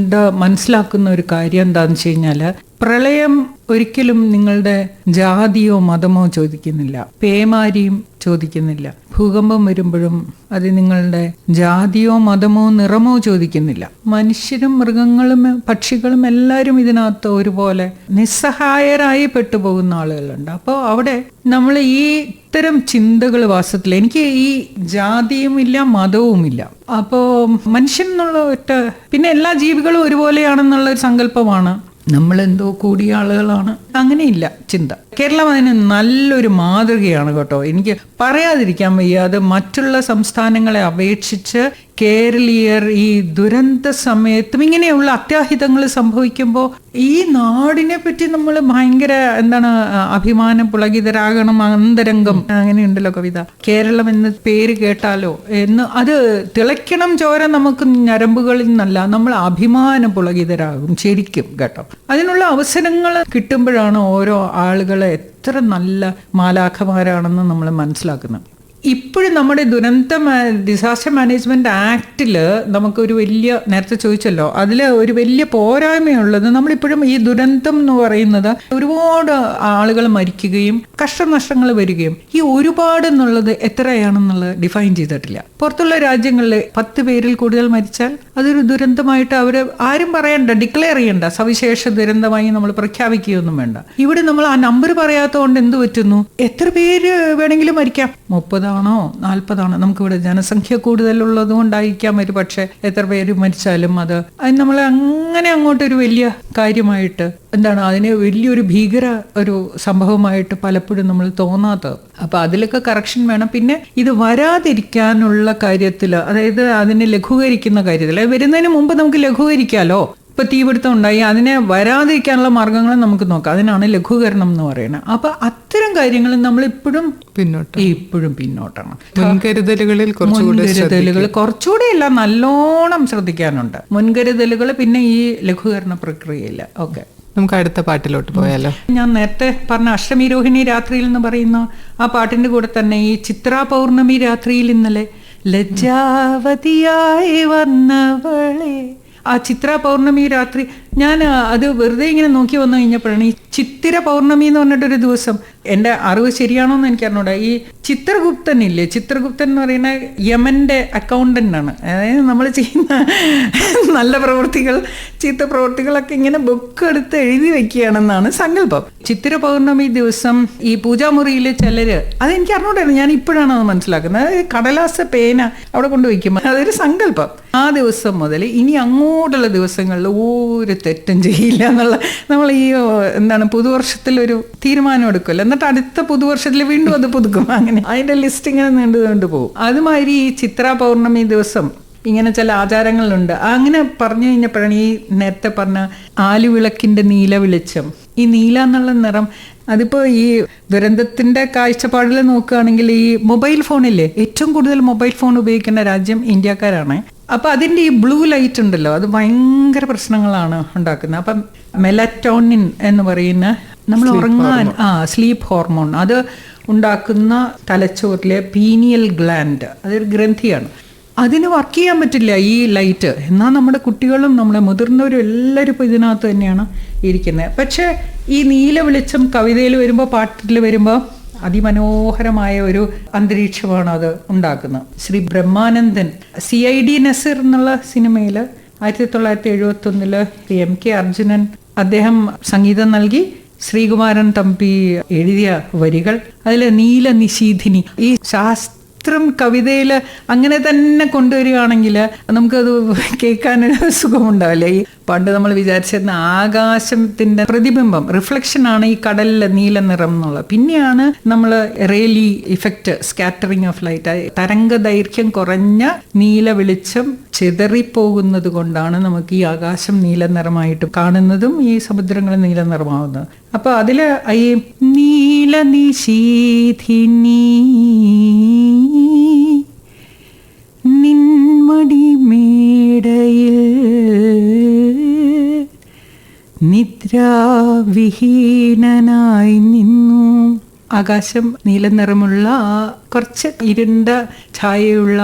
മനസ്സിലാക്കുന്ന ഒരു കാര്യം എന്താണെന്ന് വെച്ച് കഴിഞ്ഞാൽ, പ്രളയം ഒരിക്കലും നിങ്ങളുടെ ജാതിയോ മതമോ ചോദിക്കുന്നില്ല, പേമാരിയും ചോദിക്കുന്നില്ല. ഭൂകമ്പം വരുമ്പോഴും അത് നിങ്ങളുടെ ജാതിയോ മതമോ നിറമോ ചോദിക്കുന്നില്ല. മനുഷ്യരും മൃഗങ്ങളും പക്ഷികളും എല്ലാവരും ഇതിനകത്ത് ഒരുപോലെ നിസ്സഹായരായി പെട്ടുപോകുന്ന ആളുകളുണ്ട്. അപ്പോൾ അവിടെ നമ്മൾ ഈ ഇത്തരം ചിന്തകൾ വാസ്തവത്തിൽ എനിക്ക് ഈ ജാതിയും ഇല്ല മതവും ഇല്ല. അപ്പോൾ മനുഷ്യൻ എന്നുള്ള പിന്നെ എല്ലാ ജീവികളും ഒരുപോലെയാണെന്നുള്ള ഒരു സങ്കല്പമാണ്. നമ്മളെന്തോ കൂടിയ ആളുകളാണ്, അങ്ങനെയില്ല ചിന്ത. കേരളം അതിന് നല്ലൊരു മാതൃകയാണ് കേട്ടോ. എനിക്ക് പറയാതിരിക്കാൻ വയ്യ. അത് മറ്റുള്ള സംസ്ഥാനങ്ങളെ അപേക്ഷിച്ച് കേരളീയർ ഈ ദുരന്ത സമയത്തും ഇങ്ങനെയുള്ള അത്യാഹിതങ്ങൾ സംഭവിക്കുമ്പോൾ ഈ നാടിനെ പറ്റി നമ്മൾ ഭയങ്കര അഭിമാന പുളകിതരാകണം. അന്തരംഗം അങ്ങനെയുണ്ടല്ലോ കവിത. കേരളം എന്ന പേര് കേട്ടാലോ എന്ന് അത് തിളയ്ക്കണം ചോര നമുക്ക് ഞരമ്പുകളിൽ നിന്നല്ല, നമ്മൾ അഭിമാന പുളകിതരാകും ശരിക്കും കേട്ടോ. അതിനുള്ള അവസരങ്ങൾ കിട്ടുമ്പോഴാണ് ഓരോ ആളുകളെ എത്ര നല്ല മാലാഖമാരാണെന്ന് നമ്മൾ മനസ്സിലാക്കുന്നത്. ഇപ്പോഴും നമ്മുടെ ഡിസാസ്റ്റർ മാനേജ്മെന്റ് ആക്ടിൽ നമുക്കൊരു വലിയ, നേരത്തെ ചോദിച്ചല്ലോ, അതിൽ ഒരു വലിയ പോരായ്മയുള്ളത് നമ്മളിപ്പോഴും ഈ ദുരന്തം എന്ന് പറയുന്നത് ഒരുപാട് ആളുകൾ മരിക്കുകയും കഷ്ടനഷ്ടങ്ങൾ വരികയും ഈ ഒരുപാട് എന്നുള്ളത് എത്രയാണെന്നുള്ളത് ഡിഫൈൻ ചെയ്തിട്ടില്ല. പുറത്തുള്ള രാജ്യങ്ങളിൽ 10 പേരിൽ കൂടുതൽ മരിച്ചാൽ അതൊരു ദുരന്തമായിട്ട് അവർ ആരും പറയണ്ട, ഡിക്ലെയർ ചെയ്യണ്ട, സവിശേഷ ദുരന്തമായി നമ്മൾ പ്രഖ്യാപിക്കുകയൊന്നും വേണ്ട. ഇവിടെ നമ്മൾ ആ നമ്പർ പറയാത്തതുകൊണ്ട് എന്ത് പറ്റുന്നു, എത്ര പേര് വേണമെങ്കിലും മരിക്കാം. 30 ആണോ 40 ആണോ, നമുക്കിവിടെ ജനസംഖ്യ കൂടുതലുള്ളത് കൊണ്ടായിരിക്കാം ഒരു പക്ഷെ എത്ര പേര് മരിച്ചാലും അത് നമ്മൾ അങ്ങനെ അങ്ങോട്ടൊരു വലിയ കാര്യമായിട്ട് അതിന് വലിയൊരു ഭീകര ഒരു സംഭവമായിട്ട് പലപ്പോഴും നമ്മൾ തോന്നാത്തത്. അപ്പൊ അതിലൊക്കെ കറക്ഷൻ വേണം. പിന്നെ ഇത് വരാതിരിക്കാനുള്ള കാര്യത്തിൽ, അതായത് അതിനെ ലഘൂകരിക്കുന്ന കാര്യത്തിൽ, വരുന്നതിന് മുമ്പ് നമുക്ക് ലഘൂകരിക്കാലോ. ഇപ്പൊ തീപിടുത്തം ഉണ്ടായി, അതിനെ വരാതിരിക്കാനുള്ള മാർഗങ്ങൾ നമുക്ക് നോക്കാം. അതിനാണ് ലഘൂകരണം എന്ന് പറയുന്നത്. അപ്പൊ അത്തരം കാര്യങ്ങൾ നമ്മൾ ഇപ്പോഴും പിന്നോട്ടാണ്. മുൻകരുതലുകൾ കുറച്ചുകൂടെ ഇല്ല, നല്ലോണം ശ്രദ്ധിക്കാനുണ്ട് മുൻകരുതലുകൾ. പിന്നെ ഈ ലഘൂകരണ പ്രക്രിയയില്ല. ഓക്കെ, നമുക്ക് അടുത്ത പാട്ടിലോട്ട് പോയാലോ? ഞാൻ നേരത്തെ പറഞ്ഞ അഷ്ടമി രോഹിണി രാത്രിയിൽ എന്ന് പറയുന്ന ആ പാട്ടിന്റെ കൂടെ തന്നെ ഈ ചിത്രാ പൗർണമി രാത്രിയിൽ ഇന്നലെ ലജ്ജാവതിയായി വന്നവളെ, ആ ചിത്ര പൗർണമി രാത്രി, ഞാൻ അത് വെറുതെ ഇങ്ങനെ നോക്കി വന്നു കഴിഞ്ഞപ്പോഴാണ് ഈ ചിത്തിര പൗർണമി എന്ന് പറഞ്ഞിട്ടൊരു ദിവസം, എൻ്റെ അറിവ് ശരിയാണോന്ന് എനിക്കറിഞ്ഞൂടാ. ഈ ചിത്രഗുപ്തൻ ഇല്ലേ, ചിത്രഗുപ്തൻ എന്ന് പറയുന്ന യമന്റെ അക്കൗണ്ടന്റ് ആണ്. അതായത് നമ്മൾ ചെയ്യുന്ന നല്ല പ്രവൃത്തികൾ ചീത്ത പ്രവൃത്തികളൊക്കെ ഇങ്ങനെ ബുക്ക് എടുത്ത് എഴുതി വെക്കുകയാണെന്നാണ് സങ്കല്പം. ചിത്തിര പൗർണമി ദിവസം ഈ പൂജാമുറിയിൽ ചിലര്, അതെനിക്ക് അറിഞ്ഞൂടായിരുന്നു, ഞാൻ ഇപ്പോഴാണ് അത് മനസ്സിലാക്കുന്നത്. കടലാസ പേന അവിടെ കൊണ്ടുവയ്ക്കും, അതൊരു സങ്കല്പം. ആ ദിവസം മുതൽ ഇനി അങ്ങോട്ടുള്ള ദിവസങ്ങളിൽ ഒരു തെറ്റും ചെയ്യില്ല എന്നുള്ള നമ്മൾ ഈ പുതുവർഷത്തിൽ ഒരു തീരുമാനം എടുക്കുമല്ലോ, എന്നിട്ട് അടുത്ത പുതുവർഷത്തിൽ വീണ്ടും അത് പുതുക്കും. അങ്ങനെ അതിന്റെ ലിസ്റ്റ് ഇങ്ങനെ നീണ്ടു പോകും. അതുമാതിരി ഈ ചിത്ര പൗർണമി ദിവസം ഇങ്ങനെ ചില ആചാരങ്ങളുണ്ട്. അങ്ങനെ പറഞ്ഞു കഴിഞ്ഞപ്പോഴാണ് ഈ നേരത്തെ പറഞ്ഞ ആലുവിളക്കിന്റെ നീല വെളിച്ചം, ഈ നീല എന്നുള്ള നിറം, അതിപ്പോ ഈ ദുരന്തത്തിന്റെ കാഴ്ചപ്പാടിൽ നോക്കുകയാണെങ്കിൽ ഈ മൊബൈൽ ഫോണില്ലേ, ഏറ്റവും കൂടുതൽ മൊബൈൽ ഫോൺ ഉപയോഗിക്കുന്ന രാജ്യം ഇന്ത്യക്കാരാണ്. അപ്പൊ അതിന്റെ ഈ ബ്ലൂ ലൈറ്റ് ഉണ്ടല്ലോ, അത് ഭയങ്കര പ്രശ്നങ്ങളാണ് ഉണ്ടാക്കുന്നത്. അപ്പം മെലറ്റോണിൻ എന്ന് പറയുന്ന നമ്മൾ ഉറങ്ങാൻ സ്ലീപ്പ് ഹോർമോൺ, അത് ഉണ്ടാക്കുന്ന തലച്ചോറിലെ പീനിയൽ ഗ്ലാൻഡ്, അതൊരു ഗ്രന്ഥിയാണ്. അതിന് വർക്ക് ചെയ്യാൻ പറ്റില്ല ഈ ലൈറ്റ്. എന്നാൽ നമ്മുടെ കുട്ടികളും നമ്മുടെ മുതിർന്നവരും എല്ലാവരും ഇപ്പോൾ ഇതിനകത്ത് തന്നെയാണ് ഇരിക്കുന്നത്. പക്ഷേ ഈ നീല വെളിച്ചം കവിതയിൽ വരുമ്പോൾ, പാട്ടിൽ വരുമ്പോൾ അതിമനോഹരമായ ഒരു അന്തരീക്ഷമാണ് അത് ഉണ്ടാക്കുന്നത്. ശ്രീ ബ്രഹ്മാനന്ദൻ CID നസീർ എന്നുള്ള സിനിമയിൽ 1971 MK അർജുനൻ അദ്ദേഹം സംഗീതം നൽകി, ശ്രീകുമാരൻ തമ്പി എഴുതിയ വരികൾ, അതിൽ നീല നിശീധിനി, ഈ ശാസ്ത്രീയ മാത്രം കവിതയിൽ അങ്ങനെ തന്നെ കൊണ്ടുവരികയാണെങ്കിൽ നമുക്കത് കേൾക്കാനൊരു സുഖമുണ്ടാവില്ല. ഈ പണ്ട് നമ്മൾ വിചാരിച്ചിരുന്ന ആകാശത്തിൻ്റെ പ്രതിബിംബം, റിഫ്ലക്ഷനാണ് ഈ കടലിലെ നീല നിറം എന്നുള്ളത്. പിന്നെയാണ് നമ്മൾ റേലി ഇഫക്റ്റ്, സ്കാറ്ററിങ് ഓഫ് ലൈറ്റ്, തരംഗ ദൈർഘ്യം കുറഞ്ഞ നീല വെളിച്ചം ചിതറിപ്പോകുന്നത് കൊണ്ടാണ് നമുക്ക് ഈ ആകാശം നീല നിറമായിട്ട് കാണുന്നതും ഈ സമുദ്രങ്ങൾ നീല നിറമാവുന്നത്. അപ്പോൾ അതിൽ ഈ നീല നിശീധിനി നിൻമടി മേടയിൽ നിദ്രാവിഹീനനായി നിന്നു. ആകാശം നീല നിറമുള്ള കുറച്ച് ഇരുണ്ട ഛായയുള്ള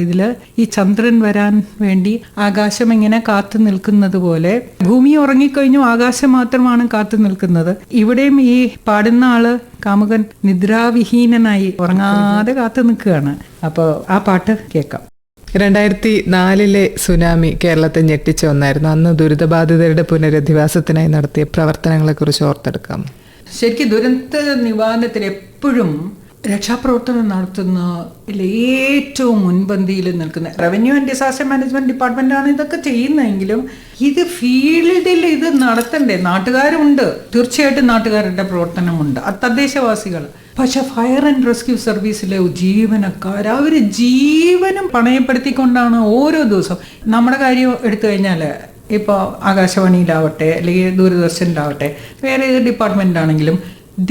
ഇതിൽ ഈ ചന്ദ്രൻ വരാൻ വേണ്ടി ആകാശം ഇങ്ങനെ കാത്തു നിൽക്കുന്നത് പോലെ ഭൂമി ഉറങ്ങിക്കഴിഞ്ഞു, ആകാശം മാത്രമാണ് കാത്തു നിൽക്കുന്നത്. ഇവിടെയും ഈ പാടുന്ന ആള് കാമുകൻ നിദ്രാവിഹീനനായി ഉറങ്ങാതെ കാത്തു നിൽക്കുകയാണ്. അപ്പോൾ ആ പാട്ട് കേൾക്കാം. 2004 സുനാമി കേരളത്തെ ഞെട്ടിച്ച ഒന്നായിരുന്നു. അന്ന് ദുരിതബാധിതരുടെ പുനരധിവാസത്തിനായി നടത്തിയ പ്രവർത്തനങ്ങളെക്കുറിച്ച് ഓർത്തെടുക്കാം. ശരിക്കും ദുരന്ത നിവാരണത്തിൽ എപ്പോഴും രക്ഷാപ്രവർത്തനം നടത്തുന്ന ഏറ്റവും മുൻപന്തിയിൽ നിൽക്കുന്ന റവന്യൂ ആൻഡ് ഡിസാസ്റ്റർ മാനേജ്മെന്റ് ഡിപ്പാർട്ട്മെന്റാണ് ഇതൊക്കെ ചെയ്യുന്നതെങ്കിലും ഇത് ഫീൽഡിൽ ഇത് നടത്തണ്ടേ? നാട്ടുകാരുണ്ട്, തീർച്ചയായിട്ടും നാട്ടുകാരുടെ പ്രവർത്തനമുണ്ട്, തദ്ദേശവാസികൾ. പക്ഷെ ഫയർ ആൻഡ് റെസ്ക്യൂ സർവീസിലെ ജീവനക്കാർ അവർ ജീവനും പണയപ്പെടുത്തിക്കൊണ്ടാണ് ഓരോ ദിവസവും. നമ്മുടെ കാര്യം എടുത്തു കഴിഞ്ഞാൽ ഇപ്പോൾ ആകാശവാണിയിലാവട്ടെ അല്ലെങ്കിൽ ദൂരദർശനിലാവട്ടെ വേറെ ഏത് ഡിപ്പാർട്ട്മെൻ്റ് ആണെങ്കിലും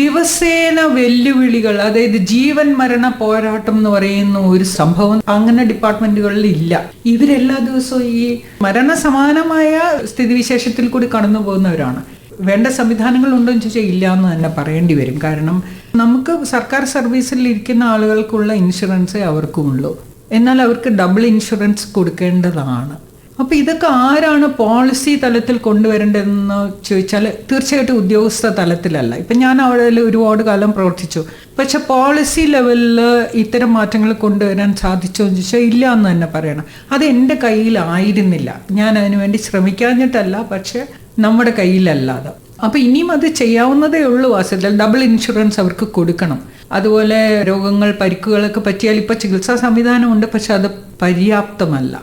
ദിവസേന വെല്ലുവിളികൾ, അതായത് ജീവൻ മരണ പോരാട്ടം എന്ന് പറയുന്ന ഒരു സംഭവം അങ്ങനെ ഡിപ്പാർട്ട്മെന്റുകളിൽ ഇല്ല. ഇവരെല്ലാ ദിവസവും ഈ മരണസമാനമായ സ്ഥിതിവിശേഷത്തിൽ കൂടി കടന്നു പോകുന്നവരാണ്. വേണ്ട സംവിധാനങ്ങൾ ഉണ്ടോ എന്ന് ചോദിച്ചാൽ ഇല്ല എന്ന് തന്നെ പറയേണ്ടി വരും. കാരണം നമുക്ക് സർക്കാർ സർവീസിൽ ഇരിക്കുന്ന ആളുകൾക്കുള്ള ഇൻഷുറൻസേ അവർക്കുമുള്ളൂ, എന്നാൽ അവർക്ക് ഡബിൾ ഇൻഷുറൻസ് കൊടുക്കേണ്ടതാണ്. അപ്പോൾ ഇതൊക്കെ ആരാണ് പോളിസി തലത്തിൽ കൊണ്ടുവരേണ്ടതെന്ന് ചോദിച്ചാൽ തീർച്ചയായിട്ടും ഉദ്യോഗസ്ഥ തലത്തിലല്ല. ഇപ്പം ഞാൻ അവിടെ ഒരുപാട് കാലം പ്രവർത്തിച്ചു, പക്ഷെ പോളിസി ലെവലിൽ ഇത്തരം മാറ്റങ്ങൾ കൊണ്ടുവരാൻ സാധിച്ചോ എന്ന് ചോദിച്ചാൽ ഇല്ല എന്ന് തന്നെ പറയണം. അത് എൻ്റെ കയ്യിലായിരുന്നില്ല, ഞാൻ അതിനുവേണ്ടി ശ്രമിക്കാഞ്ഞിട്ടല്ല, പക്ഷെ നമ്മുടെ കയ്യിലല്ലാതെ. അപ്പോൾ ഇനിയും അത് ചെയ്യാവുന്നതേ ഉള്ളൂ. വാസ്തവത്തിൽ ഡബിൾ ഇൻഷുറൻസ് അവർക്ക് കൊടുക്കണം. അതുപോലെ രോഗങ്ങൾ, പരിക്കുകളൊക്കെ പറ്റിയാൽ ഇപ്പോൾ ചികിത്സാ സംവിധാനമുണ്ട്, പക്ഷെ അത് പര്യാപ്തമല്ല.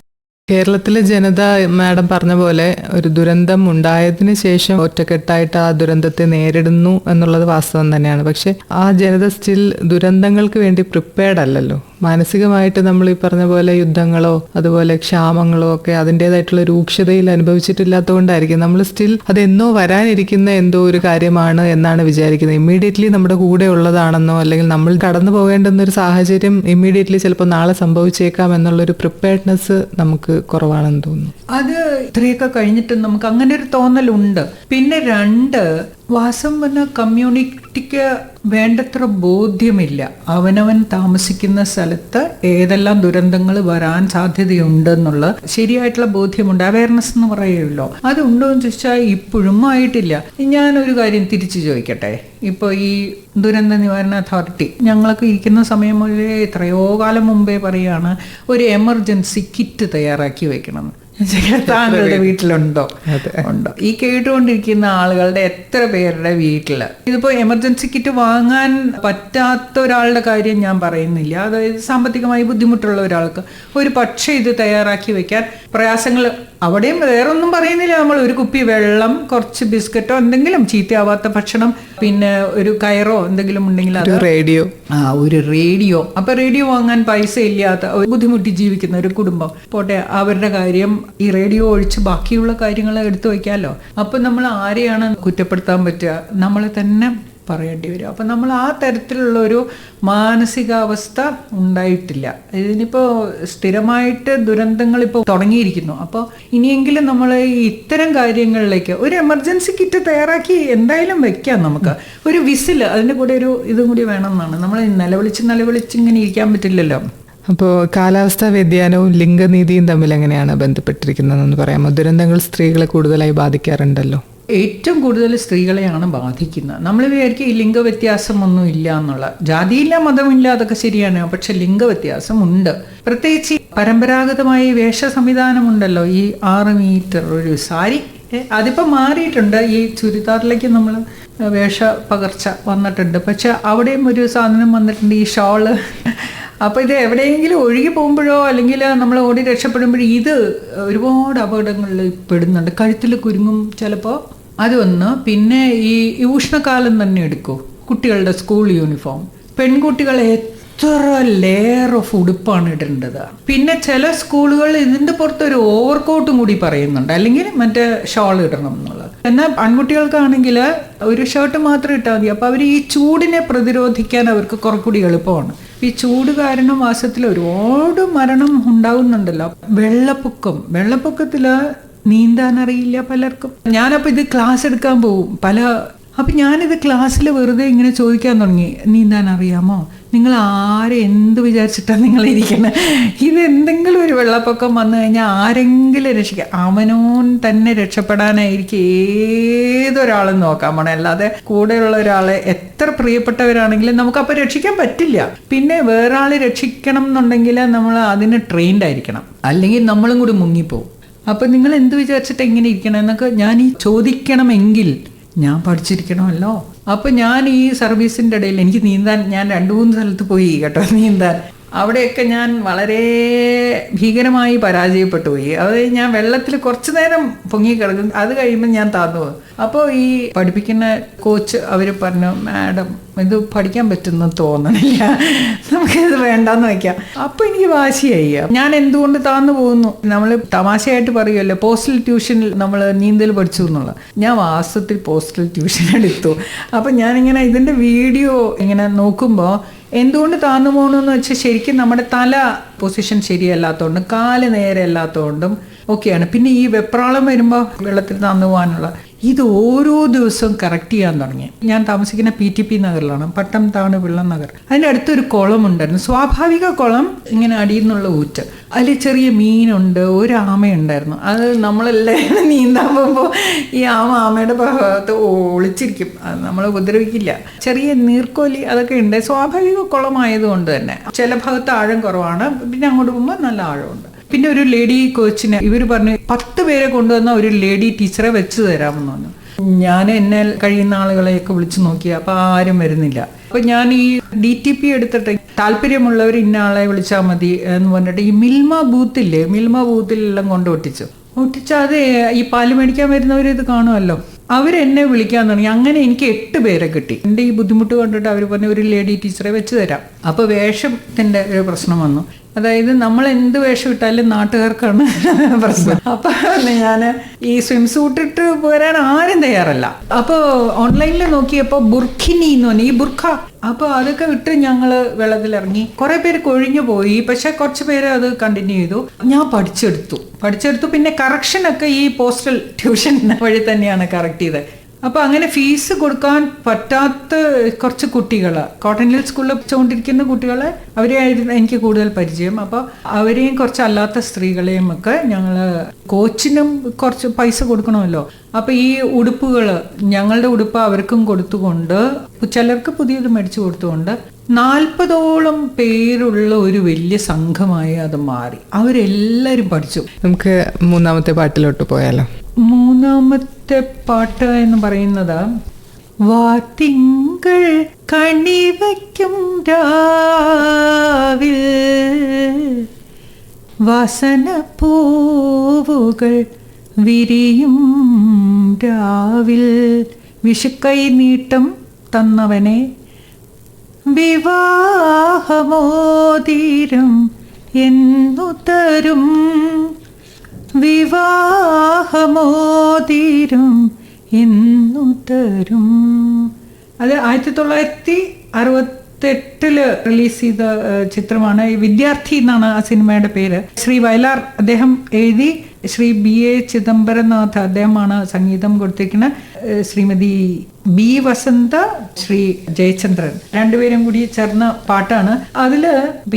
കേരളത്തിലെ ജനത മാഡം പറഞ്ഞ പോലെ ഒരു ദുരന്തം ഉണ്ടായതിന് ശേഷം ഒറ്റക്കെട്ടായിട്ട് ആ ദുരന്തത്തെ നേരിടുന്നു എന്നുള്ളത് വാസ്തവം തന്നെയാണ്. പക്ഷെ ആ ജനത സ്റ്റിൽ ദുരന്തങ്ങൾക്ക് വേണ്ടി പ്രിപ്പയർഡ് അല്ലല്ലോ. മാനസികമായിട്ട് നമ്മൾ ഈ പറഞ്ഞ പോലെ യുദ്ധങ്ങളോ അതുപോലെ ക്ഷാമങ്ങളോ ഒക്കെ അതിൻ്റെതായിട്ടുള്ള രൂക്ഷതയിൽ അനുഭവിച്ചിട്ടില്ലാത്തതുകൊണ്ടായിരിക്കും നമ്മൾ സ്റ്റിൽ അതെന്നോ വരാനിരിക്കുന്ന എന്തോ ഒരു കാര്യമാണ് എന്നാണ് വിചാരിക്കുന്നത്. ഇമ്മീഡിയറ്റ്ലി നമ്മുടെ കൂടെ ഉള്ളതാണെന്നോ അല്ലെങ്കിൽ നമ്മൾ കടന്നു പോകേണ്ടുന്ന ഒരു സാഹചര്യം ഇമ്മീഡിയറ്റ്ലി ചിലപ്പോൾ നാളെ സംഭവിച്ചേക്കാം എന്നുള്ളൊരു പ്രിപ്പയർഡ്നെസ് നമുക്ക് കുറവാണെന്ന് തോന്നുന്നു. അത് ഇത്രയൊക്കെ കഴിഞ്ഞിട്ട് നമുക്ക് അങ്ങനെ ഒരു തോന്നലുണ്ട്. പിന്നെ വാസം വന്ന കമ്മ്യൂണിറ്റിക്ക് വേണ്ടത്ര ബോധ്യമില്ല. അവനവൻ താമസിക്കുന്ന സ്ഥലത്ത് ഏതെല്ലാം ദുരന്തങ്ങൾ വരാൻ സാധ്യതയുണ്ടെന്നുള്ള ശരിയായിട്ടുള്ള ബോധ്യമുണ്ട്. അവയർനെസ് എന്ന് പറയുമല്ലോ, അത് ഉണ്ടോ എന്ന് ചോദിച്ചാൽ ഇപ്പോഴും ആയിട്ടില്ല. ഞാനൊരു കാര്യം തിരിച്ചു ചോദിക്കട്ടെ. ഇപ്പോൾ ഈ ദുരന്ത നിവാരണ അതോറിറ്റി ഞങ്ങളൊക്കെ ഇരിക്കുന്ന സമയം മുതലേ എത്രയോ കാലം മുമ്പേ പറയുകയാണ് ഒരു എമർജൻസി കിറ്റ് തയ്യാറാക്കി വെക്കണം. താങ്കളുടെ വീട്ടിലുണ്ടോ? ഉണ്ടോ? ഈ കേട്ടുകൊണ്ടിരിക്കുന്ന ആളുകളുടെ എത്ര പേരുടെ വീട്ടില് ഇതിപ്പോ എമർജൻസി കിറ്റ് വാങ്ങാൻ പറ്റാത്ത ഒരാളുടെ കാര്യം ഞാൻ പറയുന്നില്ല. അതായത് സാമ്പത്തികമായി ബുദ്ധിമുട്ടുള്ള ഒരാൾക്ക് ഒരു പക്ഷേ ഇത് തയ്യാറാക്കി വെക്കാൻ പ്രയാസങ്ങൾ അവിടെയും വേറൊന്നും പറയുന്നില്ല. നമ്മൾ ഒരു കുപ്പി വെള്ളം, കുറച്ച് ബിസ്ക്കറ്റോ എന്തെങ്കിലും ചീത്തയാവാത്ത ഭക്ഷണം, പിന്നെ ഒരു കയറോ എന്തെങ്കിലും ഉണ്ടെങ്കിൽ അത് ഒരു റേഡിയോ. അപ്പൊ റേഡിയോ വാങ്ങാൻ പൈസ ഇല്ലാത്ത ബുദ്ധിമുട്ടി ജീവിക്കുന്ന ഒരു കുടുംബം പോട്ടെ, അവരുടെ കാര്യം ഈ റേഡിയോ ഒഴിച്ച് ബാക്കിയുള്ള കാര്യങ്ങൾ എടുത്തു വയ്ക്കാമല്ലോ. അപ്പൊ നമ്മൾ ആരെയാണ് കുറ്റപ്പെടുത്താൻ പറ്റുക? നമ്മളെ തന്നെ പറയേണ്ടി വരും. അപ്പം നമ്മൾ ആ തരത്തിലുള്ള ഒരു മാനസികാവസ്ഥ ഉണ്ടായിട്ടില്ല. ഇതിനിപ്പോൾ സ്ഥിരമായിട്ട് ദുരന്തങ്ങൾ ഇപ്പോൾ തുടങ്ങിയിരിക്കുന്നു. അപ്പോൾ ഇനിയെങ്കിലും നമ്മൾ ഇത്തരം കാര്യങ്ങളിലേക്ക് ഒരു എമർജൻസി കിറ്റ് തയ്യാറാക്കി എന്തായാലും വെക്കാം. നമുക്ക് ഒരു വിസിൽ അതിൻ്റെ കൂടെ ഒരു ഇതും കൂടി വേണമെന്നാണ്. നമ്മൾ നിലവിളിച്ച് ഇങ്ങനെ ഇരിക്കാൻ പറ്റില്ലല്ലോ. അപ്പോൾ കാലാവസ്ഥാ വ്യതിയാനവും ലിംഗനീതിയും തമ്മിൽ എങ്ങനെയാണ് ബന്ധപ്പെട്ടിരിക്കുന്നതെന്ന് പറയാമോ? ദുരന്തങ്ങൾ സ്ത്രീകളെ കൂടുതലായി ബാധിക്കാറുണ്ടല്ലോ. ഏറ്റവും കൂടുതൽ സ്ത്രീകളെയാണ് ബാധിക്കുന്നത്. നമ്മൾ വിചാരിക്കും ഈ ലിംഗവ്യത്യാസമൊന്നും ഇല്ല എന്നുള്ള. ജാതിയില്ല, മതമില്ല, അതൊക്കെ ശരിയാണ്. പക്ഷെ ലിംഗവ്യത്യാസം ഉണ്ട്. പ്രത്യേകിച്ച് പരമ്പരാഗതമായി വേഷ സംവിധാനമുണ്ടല്ലോ. ഈ 6 മീറ്റർ ഒരു സാരി, അതിപ്പോൾ മാറിയിട്ടുണ്ട്. ഈ ചുരിദാറിലേക്ക് നമ്മൾ വേഷ പകർച്ച വന്നിട്ടുണ്ട്. പക്ഷെ അവിടെയും ഒരു സാധനം വന്നിട്ടുണ്ട്, ഈ ഷോള്. അപ്പോൾ ഇത് എവിടെയെങ്കിലും ഒഴുകി പോകുമ്പോഴോ അല്ലെങ്കിൽ നമ്മൾ ഓടി രക്ഷപ്പെടുമ്പോഴോ ഇത് ഒരുപാട് അപകടങ്ങളിൽ പെടുന്നുണ്ട്. കഴുത്തിൽ കുരുങ്ങും ചിലപ്പോൾ. അതൊന്ന്. പിന്നെ ഈ ഉഷ്ണകാലം തന്നെ എടുക്കൂ. കുട്ടികളുടെ സ്കൂൾ യൂണിഫോം, പെൺകുട്ടികൾ എത്ര ലെയർ ഓഫ് ഉടുപ്പാണ് ഇടേണ്ടത്. പിന്നെ ചില സ്കൂളുകളിൽ ഇതിൻ്റെ പുറത്തൊരു ഓവർകോട്ടും കൂടി പറയുന്നുണ്ട്, അല്ലെങ്കിൽ മറ്റേ ഷോൾ ഇടണം എന്നുള്ളത്. എന്നാൽ ആൺകുട്ടികൾക്കാണെങ്കിൽ ഒരു ഷർട്ട് മാത്രം ഇട്ടാൽ മതി. അപ്പോൾ അവർ ഈ ചൂടിനെ പ്രതിരോധിക്കാൻ അവർക്ക് കുറച്ചുകൂടി എളുപ്പമാണ്. ഈ ചൂട് കാരണം മാസത്തിൽ ഒരുപാട് മരണം ഉണ്ടാകുന്നുണ്ടല്ലോ. വെള്ളപ്പൊക്കത്തിൽ നീന്താൻ അറിയില്ല പലർക്കും. ഞാനപ്പോൾ ഇത് ക്ലാസ് എടുക്കാൻ പോവും അപ്പം ഞാനിത് ക്ലാസ്സിൽ വെറുതെ ഇങ്ങനെ ചോദിക്കാൻ തുടങ്ങി, നീന്താൻ അറിയാമോ? നിങ്ങൾ എന്ത് വിചാരിച്ചിട്ടാണ് നിങ്ങളിരിക്കുന്നത്? ഇത് എന്തെങ്കിലും ഒരു വെള്ളപ്പൊക്കം വന്നു കഴിഞ്ഞാൽ ആരെങ്കിലും രക്ഷിക്കാം, അവനോൻ തന്നെ രക്ഷപ്പെടാനായിരിക്കും ഏതൊരാളും നോക്കാൻ പോണേ. അല്ലാതെ കൂടെയുള്ള ഒരാളെ എത്ര പ്രിയപ്പെട്ടവരാണെങ്കിലും നമുക്കപ്പോൾ രക്ഷിക്കാൻ പറ്റില്ല. പിന്നെ വേറെ ആൾ രക്ഷിക്കണം എന്നുണ്ടെങ്കിൽ നമ്മൾ അതിന് ട്രെയിൻഡ് ആയിരിക്കണം, അല്ലെങ്കിൽ നമ്മളും കൂടി മുങ്ങിപ്പോവും. അപ്പം നിങ്ങൾ എന്ത് വിചാരിച്ചിട്ട് എങ്ങനെ ഇരിക്കണം എന്നൊക്കെ ഞാൻ ഈ ചോദിക്കണമെങ്കിൽ ഞാൻ പഠിച്ചിരിക്കണമല്ലോ. അപ്പം ഞാൻ ഈ സർവീസിൻ്റെ ഇടയിൽ എനിക്ക് നീന്താൻ, ഞാൻ 2-3 സ്ഥലത്ത് പോയി കേട്ടോ നീന്താൻ. അവിടെയൊക്കെ ഞാൻ വളരെ ഭീകരമായി പരാജയപ്പെട്ടു പോയി. അത് ഞാൻ വെള്ളത്തിൽ കുറച്ച് നേരം പൊങ്ങിക്കിടക്കും, അത് കഴിയുമ്പോൾ ഞാൻ താന്നു പോകും. അപ്പോൾ ഈ പഠിപ്പിക്കുന്ന കോച്ച് അവർ പറഞ്ഞു, മാഡം ഇത് പഠിക്കാൻ പറ്റുമെന്ന് തോന്നണില്ല, നമുക്കിത് വേണ്ടാന്ന് വയ്ക്കാം. അപ്പോൾ എനിക്ക് വാശിയായി. ഞാൻ എന്തുകൊണ്ട് താന്നു പോകുന്നു? നമ്മൾ തമാശയായിട്ട് പറയുമല്ലോ പോസ്റ്റൽ ട്യൂഷനിൽ നമ്മൾ നീന്തൽ പഠിച്ചു എന്നുള്ളത്. ഞാൻ വാസ്തവത്തിൽ പോസ്റ്റൽ ട്യൂഷൻ എടുത്തു. അപ്പം ഞാനിങ്ങനെ ഇതിൻ്റെ വീഡിയോ ഇങ്ങനെ നോക്കുമ്പോൾ എന്തുകൊണ്ട് താന്നു പോകണമെന്ന് വെച്ചാൽ ശരിക്കും നമ്മുടെ തല പൊസിഷൻ ശരിയല്ലാത്തതുകൊണ്ടും കാല് നേരെ അല്ലാത്തതുകൊണ്ടും ഒക്കെയാണ്. പിന്നെ ഈ വെപ്രാളം വരുമ്പോൾ വെള്ളത്തിൽ താന്നു പോകാനുള്ള ഇത് ഓരോ ദിവസവും കറക്റ്റ് ചെയ്യാൻ തുടങ്ങി. ഞാൻ താമസിക്കുന്ന PTP നഗറിലാണ്, പട്ടം താണു പിള്ളം നഗർ. അതിൻ്റെ അടുത്തൊരു കുളമുണ്ടായിരുന്നു, സ്വാഭാവിക കുളം, ഇങ്ങനെ അടിയിൽ നിന്നുള്ള ഊറ്റ്. അതിൽ ചെറിയ മീനുണ്ട്, ഒരു ആമയുണ്ടായിരുന്നു. അത് നമ്മളെല്ലാം നീന്താൻ പോകുമ്പോൾ ഈ ആമയുടെ ഭാഗത്ത് ഒളിച്ചിരിക്കും, അത് നമ്മളെ ഉപദ്രവിക്കില്ല. ചെറിയ നീർക്കോലി അതൊക്കെ ഉണ്ട്. സ്വാഭാവിക കുളമായതുകൊണ്ട് തന്നെ ചില ഭാഗത്ത് ആഴം കുറവാണ്, പിന്നെ അങ്ങോട്ട് പോകുമ്പോൾ നല്ല ആഴമുണ്ട്. പിന്നെ ഒരു ലേഡി കോച്ചിനെ ഇവർ പറഞ്ഞു 10 പേരെ കൊണ്ടുവന്ന ഒരു ലേഡി ടീച്ചറെ വെച്ച് തരാമെന്ന് പറഞ്ഞു. ഞാൻ എന്നെ കഴിയുന്ന ആളുകളെയൊക്കെ വിളിച്ചു നോക്കി, അപ്പോൾ ആരും വരുന്നില്ല. അപ്പോൾ ഞാൻ ഈ DTP എടുത്തിട്ട് താല്പര്യമുള്ളവർ ഇന്ന ആളെ വിളിച്ചാൽ മതി എന്ന് പറഞ്ഞിട്ട് ഈ മിൽമ ബൂത്തിലെല്ലാം കൊണ്ട് ഒട്ടിച്ച് അത് ഈ പാല് മേടിക്കാൻ വരുന്നവർ ഇത് കാണുമല്ലോ, അവരെന്നെ വിളിക്കാൻ തുടങ്ങി. അങ്ങനെ എനിക്ക് 8 പേരെ കിട്ടി. എൻ്റെ ഈ ബുദ്ധിമുട്ട് കണ്ടിട്ട് അവർ പറഞ്ഞു ഒരു ലേഡി ടീച്ചറെ വെച്ച് തരാം. അപ്പോൾ വേഷത്തിൻ്റെ ഒരു പ്രശ്നം വന്നു. അതായത് നമ്മൾ എന്ത് വേഷം ഇട്ടാലും നാട്ടുകാർക്കാണ് പ്രശ്നം. അപ്പം ഞാൻ ഈ സ്വിം സൂട്ട് ഇട്ട് പോരാൻ ആരും തയ്യാറല്ല. അപ്പോൾ ഓൺലൈനിൽ നോക്കിയപ്പോൾ ബുർഖിനി എന്ന് പറഞ്ഞു, ഈ ബുർഖ. അപ്പോൾ അതൊക്കെ ഇട്ട് ഞങ്ങൾ വെള്ളത്തിലിറങ്ങി. കുറേ പേര് കൊഴിഞ്ഞു പോയി, പക്ഷെ കുറച്ച് പേര് അത് കണ്ടിന്യൂ ചെയ്തു. ഞാൻ പഠിച്ചെടുത്തു. പിന്നെ കറക്ഷനൊക്കെ ഈ പോസ്റ്റൽ ട്യൂഷൻ വഴി തന്നെയാണ് കറക്റ്റ് ചെയ്തത്. അപ്പോൾ അങ്ങനെ ഫീസ് കൊടുക്കാൻ പറ്റാത്ത കുറച്ച് കുട്ടികൾ, കോട്ടൺ ഹിൽ സ്കൂളിൽ പഠിച്ചുകൊണ്ടിരിക്കുന്ന കുട്ടികളെ, അവരെയായിരുന്നു എനിക്ക് കൂടുതൽ പരിചയം. അപ്പോൾ അവരെയും കുറച്ച് അല്ലാത്ത സ്ത്രീകളെയും ഒക്കെ ഞങ്ങൾ കോച്ചിനും കുറച്ച് പൈസ കൊടുക്കണമല്ലോ. അപ്പോൾ ഈ ഉടുപ്പുകൾ, ഞങ്ങളുടെ ഉടുപ്പ് അവർക്കും കൊടുത്തുകൊണ്ട്, ചിലർക്ക് പുതിയത് മേടിച്ചു കൊടുത്തുകൊണ്ട് 40ഓളം പേരുള്ള ഒരു വലിയ സംഘമായി അത് മാറി. അവരെല്ലാവരും പഠിച്ചു. നമുക്ക് 3ാമത്തെ പാട്ടിലോട്ട് പോയാലോ? 3ാമത്തെ പാട്ട് എന്ന് പറയുന്നത് വാത്തിങ്കൾ കണിവയ്ക്കും രാവിൽ വാസന പൂവുകൾ വിരിയും രാവിൽ വിഷുക്കൈ നീട്ടം തന്നവനെ വിവാഹമോതിരം എന്നു തരും വിവാഹമോതിരം എന്നു തരും. അത് 1968 റിലീസ് ചെയ്ത ചിത്രമാണ്. വിദ്യാർത്ഥി എന്നാണ് ആ സിനിമയുടെ പേര്. ശ്രീ വയലാർ അദ്ദേഹം എഴുതി, ശ്രീ BA ചിദംബരനാഥ് അദ്ദേഹമാണ് സംഗീതം കൊടുത്തിരിക്കുന്നത്. ശ്രീമതി B വസന്ത, ശ്രീ ജയചന്ദ്രൻ രണ്ടുപേരും കൂടി ചേർന്ന പാട്ടാണ്. അതിൽ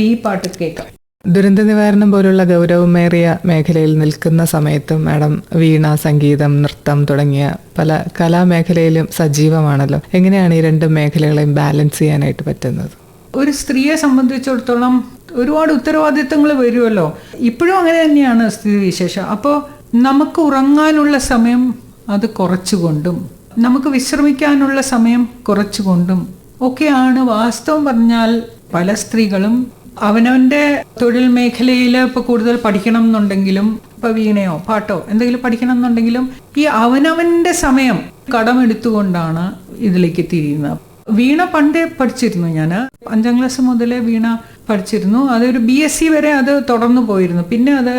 ഈ പാട്ട് കേൾക്കാം. ദുരന്ത നിവാരണം പോലുള്ള ഗൗരവമേറിയ മേഖലയിൽ നിൽക്കുന്ന സമയത്തും മാഡം വീണ, സംഗീതം, നൃത്തം തുടങ്ങിയ പല കലാമേഖലയിലും സജീവമാണല്ലോ. എങ്ങനെയാണ് ഈ 2 മേഖലകളെയും ബാലൻസ് ചെയ്യാനായിട്ട് പറ്റുന്നത്? ഒരു സ്ത്രീയെ സംബന്ധിച്ചിടത്തോളം ഒരുപാട് ഉത്തരവാദിത്തങ്ങൾ വരുമല്ലോ. ഇപ്പോഴും അങ്ങനെ തന്നെയാണ് സ്ഥിതിവിശേഷം. അപ്പോൾ നമുക്ക് ഉറങ്ങാനുള്ള സമയം അത് കുറച്ചുകൊണ്ടും നമുക്ക് വിശ്രമിക്കാനുള്ള സമയം കുറച്ചുകൊണ്ടും ഒക്കെയാണ് വാസ്തവം പറഞ്ഞാൽ പല സ്ത്രീകളും അവനവൻ്റെ തൊഴിൽ മേഖലയിൽ ഇപ്പോൾ കൂടുതൽ പഠിക്കണം എന്നുണ്ടെങ്കിലും, ഇപ്പോൾ വീണയോ പാട്ടോ എന്തെങ്കിലും പഠിക്കണം എന്നുണ്ടെങ്കിലും ഈ അവനവൻ്റെ സമയം കടമെടുത്തുകൊണ്ടാണ് ഇതിലേക്ക് തിരിയുന്നത്. വീണ പണ്ടേ പഠിച്ചിരുന്നു. ഞാൻ 5ാം ക്ലാസ് മുതലേ വീണ പഠിച്ചിരുന്നു. അതൊരു BSc വരെ അത് തുടർന്നു പോയിരുന്നു. പിന്നെ അത്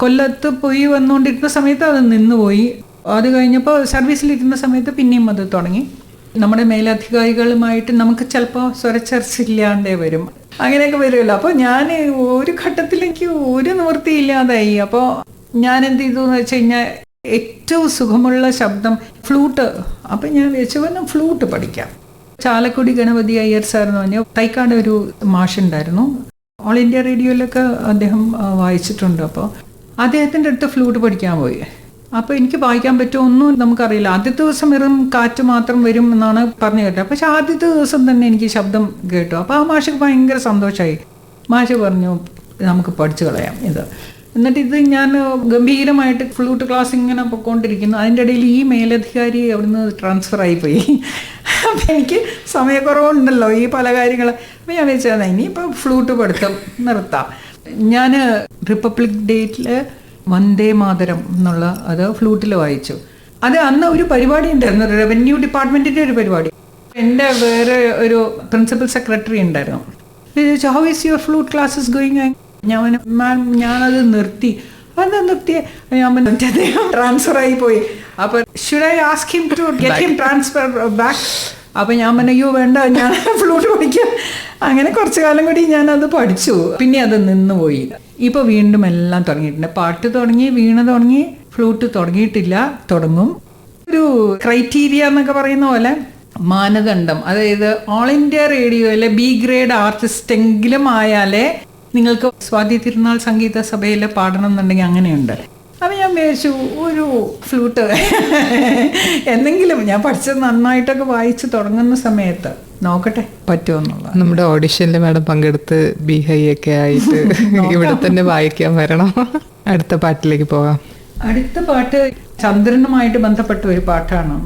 കൊല്ലത്ത് പോയി വന്നുകൊണ്ടിരുന്ന സമയത്ത് അത് നിന്നുപോയി. അത് കഴിഞ്ഞപ്പോൾ സർവീസിലിരുന്ന സമയത്ത് പിന്നെയും അത് തുടങ്ങി. നമ്മുടെ മേലധികാരികളുമായിട്ട് നമുക്ക് ചിലപ്പോൾ സ്വരച്ചർച്ചയില്ലാണ്ടേ വരും, അങ്ങനെയൊക്കെ വരുമല്ലോ. അപ്പോൾ ഞാൻ ഒരു ഘട്ടത്തിലേക്ക് ഒരു നിവൃത്തിയില്ലാതായി. അപ്പോൾ ഞാൻ എന്ത് ചെയ്തു എന്ന് വെച്ച് കഴിഞ്ഞാൽ ഏറ്റവും സുഖമുള്ള ശബ്ദം ഫ്ലൂട്ട്. അപ്പം ഞാൻ വെച്ചു ഫ്ലൂട്ട് പഠിക്കാം. ചാലക്കുടി ഗണപതി അയ്യർ സാർ എന്ന് പറഞ്ഞാൽ തൈക്കാട് ഒരു മാഷുണ്ടായിരുന്നു. ഓൾ ഇന്ത്യ റേഡിയോയിലൊക്കെ അദ്ദേഹം വായിച്ചിട്ടുണ്ട്. അപ്പോൾ അദ്ദേഹത്തിൻ്റെ അടുത്ത് ഫ്ലൂട്ട് പഠിക്കാൻ പോയി. അപ്പോൾ എനിക്ക് വായിക്കാൻ പറ്റുമോ ഒന്നും നമുക്കറിയില്ല. ആദ്യത്തെ ദിവസം വെറും കാറ്റ് മാത്രം വരും എന്നാണ് പറഞ്ഞു കേട്ടത്. പക്ഷെ ആദ്യത്തെ ദിവസം തന്നെ എനിക്ക് ശബ്ദം കേട്ടു. അപ്പോൾ ആ മാഷക്ക് ഭയങ്കര സന്തോഷമായി. മാഷ് പറഞ്ഞു നമുക്ക് പഠിച്ചു കളയാം ഇത്. എന്നിട്ട് ഇത് ഞാൻ ഗംഭീരമായിട്ട് ഫ്ലൂട്ട് ക്ലാസ് ഇങ്ങനെ പൊയ്ക്കൊണ്ടിരിക്കുന്നു. അതിൻ്റെ ഇടയിൽ ഈ മേലധികാരി അവിടുന്ന് ട്രാൻസ്ഫർ ആയിപ്പോയി. അപ്പം എനിക്ക് സമയക്കുറവുണ്ടല്ലോ ഈ പല കാര്യങ്ങൾ. അപ്പം ഞാൻ വെച്ചാൽ ഇനിയിപ്പോൾ ഫ്ലൂട്ട് പഠിത്തം നിർത്താം. ഞാൻ റിപ്പബ്ലിക് ഡേറ്റിൽ വന്ദേ മാതരം എന്നുള്ള അത് ഫ്ലൂട്ടിൽ വായിച്ചു. അത് അന്ന് ഒരു പരിപാടി ഉണ്ടായിരുന്നു, റവന്യൂ ഡിപ്പാർട്ട്മെൻറ്റിൻ്റെ ഒരു പരിപാടി. എൻ്റെ വേറെ ഒരു പ്രിൻസിപ്പൽ സെക്രട്ടറി ഉണ്ടായിരുന്നു. How is your flute classes going? Ma'am ഞാനത് നിർത്തി. അതെന്താ നിർത്തിയേ? ഞാൻ അദ്ദേഹം ട്രാൻസ്ഫർ ആയി പോയി. അപ്പോൾ should I ask him to get him transfer back? അപ്പം ഞാൻ പറഞ്ഞു വേണ്ട, ഞാൻ ഫ്ലൂട്ട് പഠിക്കാം. അങ്ങനെ കുറച്ചു കാലം കൂടി ഞാനത് പഠിച്ചു. പിന്നെ അത് നിന്നുപോയി. ഇപ്പോൾ വീണ്ടും എല്ലാം തുടങ്ങിയിട്ടുണ്ട്. പാട്ട് തുടങ്ങി, വീണ തുടങ്ങി, ഫ്ലൂട്ട് തുടങ്ങിയിട്ടില്ല, തുടങ്ങും. ഒരു ക്രൈറ്റീരിയ എന്നൊക്കെ പറയുന്ന പോലെ മാനദണ്ഡം, അതായത് ഓൾ ഇന്ത്യ റേഡിയോയിലെ B ഗ്രേഡ് ആർട്ടിസ്റ്റ് എങ്കിലും ആയാലേ നിങ്ങൾക്ക് സ്വാതി തിരുനാൾ സംഗീത സഭയിൽ പാടണം എന്നുണ്ടെങ്കിൽ അങ്ങനെയുണ്ട്. അപ്പം ഞാൻ വിചാരിച്ചു ഒരു ഫ്ലൂട്ട് എന്തെങ്കിലും ഞാൻ പഠിച്ചത് നന്നായിട്ടൊക്കെ വായിച്ച് തുടങ്ങുന്ന സമയത്ത് നോക്കട്ടെ പറ്റുമോ എന്നുള്ളത്. നമ്മുടെ ഓഡിഷനിൽ മാഡം പങ്കെടുത്ത് ബി ഹൈ ഒക്കെ ആയിട്ട് ഇവിടെ തന്നെ വായിക്കാൻ വരണം. അടുത്ത പാട്ടിലേക്ക് പോകാം. അടുത്ത പാട്ട് ചന്ദ്രനുമായിട്ട് ബന്ധപ്പെട്ട ഒരു പാട്ടാണ്.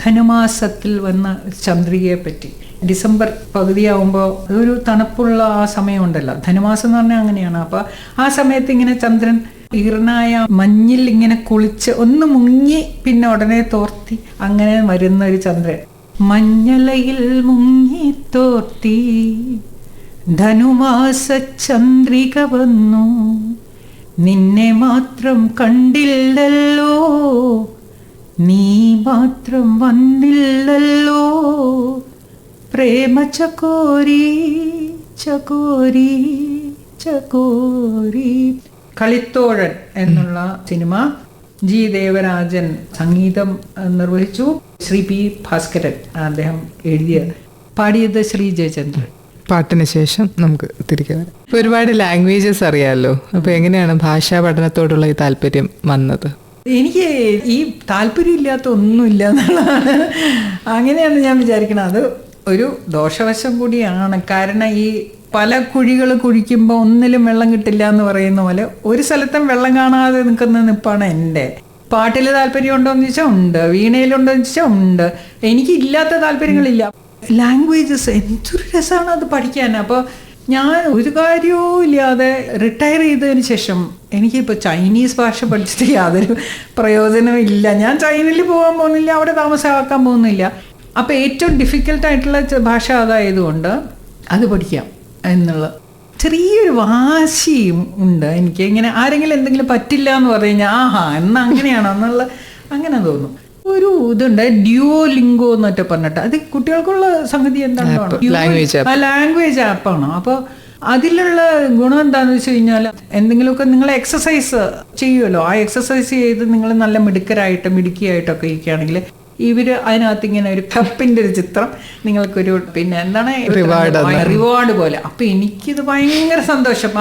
ധനുമാസത്തിൽ വന്ന ചന്ദ്രികയെ പറ്റി. ഡിസംബർ പകുതിയാവുമ്പോൾ അതൊരു തണുപ്പുള്ള ആ സമയമുണ്ടല്ലോ, ധനുമാസം എന്ന് പറഞ്ഞാൽ അങ്ങനെയാണ്. അപ്പോൾ ആ സമയത്ത് ഇങ്ങനെ ചന്ദ്രൻ ഈർനായ മഞ്ഞിൽ ഇങ്ങനെ കുളിച്ച് ഒന്ന് മുങ്ങി പിന്നെ ഉടനെ തോർത്തി അങ്ങനെ വരുന്ന ഒരു ചന്ദ്രൻ. മഞ്ഞലയിൽ മുങ്ങി തോർത്തി ധനുമാസ ചന്ദ്രിക വന്നു, നിന്നെ മാത്രം കണ്ടില്ലല്ലോ, നീ മാത്രം വന്നില്ലല്ലോ, പ്രേമ ചകോരി ചകോരി ചകോരി. കളിത്തോഴൻ എന്നുള്ള സിനിമ G. ദേവരാജൻ സംഗീതം നിർവഹിച്ചു. ശ്രീ P. ഭാസ്കരൻ അദ്ദേഹം എഴുതിയ, പാടിയത് ശ്രീ ജയചന്ദ്രൻ. പാട്ടിന് ശേഷം നമുക്ക് തിരികെ വരാം. ഇപ്പൊ ഒരുപാട് ലാംഗ്വേജസ് അറിയാമല്ലോ, അപ്പൊ എങ്ങനെയാണ് ഭാഷാ പഠനത്തോടുള്ള ഈ താല്പര്യം വന്നത്? എനിക്ക് ഈ താല്പര്യമില്ലാത്ത ഒന്നുമില്ല എന്നുള്ളതാണ്, അങ്ങനെയാണ് ഞാൻ വിചാരിക്കുന്നത്. അത് ഒരു ദോഷവശം കൂടിയാണ്. കാരണം ഈ പല കുഴികൾ കുഴിക്കുമ്പോൾ ഒന്നിലും വെള്ളം കിട്ടില്ല എന്ന് പറയുന്ന പോലെ ഒരു സ്ഥലത്തും വെള്ളം കാണാതെ നിൽക്കുന്ന നിപ്പാണ് എൻ്റെ. പാട്ടിൽ താല്പര്യമുണ്ടോ എന്ന് ചോദിച്ചാൽ ഉണ്ട്, വീണയിലുണ്ടോ എന്ന് ചോദിച്ചാൽ ഉണ്ട്. എനിക്കില്ലാത്ത താല്പര്യങ്ങളില്ല. ലാംഗ്വേജസ് എന്തൊരു രസമാണ് അത് പഠിക്കാൻ. അപ്പോൾ ഞാൻ ഒരു കാര്യവും ഇല്ലാതെ റിട്ടയർ ചെയ്തതിന് ശേഷം എനിക്കിപ്പോൾ ചൈനീസ് ഭാഷ പഠിച്ചിട്ട് യാതൊരു പ്രയോജനവും ഇല്ല. ഞാൻ ചൈനയിൽ പോകാൻ പോകുന്നില്ല, അവിടെ താമസമാക്കാൻ പോകുന്നില്ല. അപ്പോൾ ഏറ്റവും ഡിഫിക്കൽട്ടായിട്ടുള്ള ഭാഷ അതായതുകൊണ്ട് അത് പഠിക്കാം എന്നുള്ള ചെറിയൊരു വാശിയും ഉണ്ട് എനിക്ക്. ഇങ്ങനെ ആരെങ്കിലും എന്തെങ്കിലും പറ്റില്ല എന്ന് പറഞ്ഞു കഴിഞ്ഞാൽ ആഹാ എന്നാൽ അങ്ങനെയാണോ എന്നുള്ള അങ്ങനെ തോന്നും. ഒരു ഇതുണ്ട് ഡ്യൂലിംഗോ എന്നൊക്കെ പറഞ്ഞിട്ട്, അത് കുട്ടികൾക്കുള്ള സംഗതി എന്താണോ ലാംഗ്വേജ് ആപ്പാണ്. അപ്പോൾ അതിലുള്ള ഗുണം എന്താണെന്ന് വെച്ച് കഴിഞ്ഞാൽ എന്തെങ്കിലുമൊക്കെ നിങ്ങൾ എക്സസൈസ് ചെയ്യുമല്ലോ, ആ എക്സസൈസ് ചെയ്ത് നിങ്ങൾ നല്ല മിടുക്കിയായിട്ടൊക്കെ ഇരിക്കുകയാണെങ്കിൽ ഇവർ അതിനകത്ത് ഇങ്ങനെ ഒരു കപ്പിൻ്റെ ഒരു ചിത്രം നിങ്ങൾക്കൊരു പിന്നെ എന്താണ് റിവാർഡ് പോലെ. അപ്പം എനിക്കിത് ഭയങ്കര സന്തോഷം.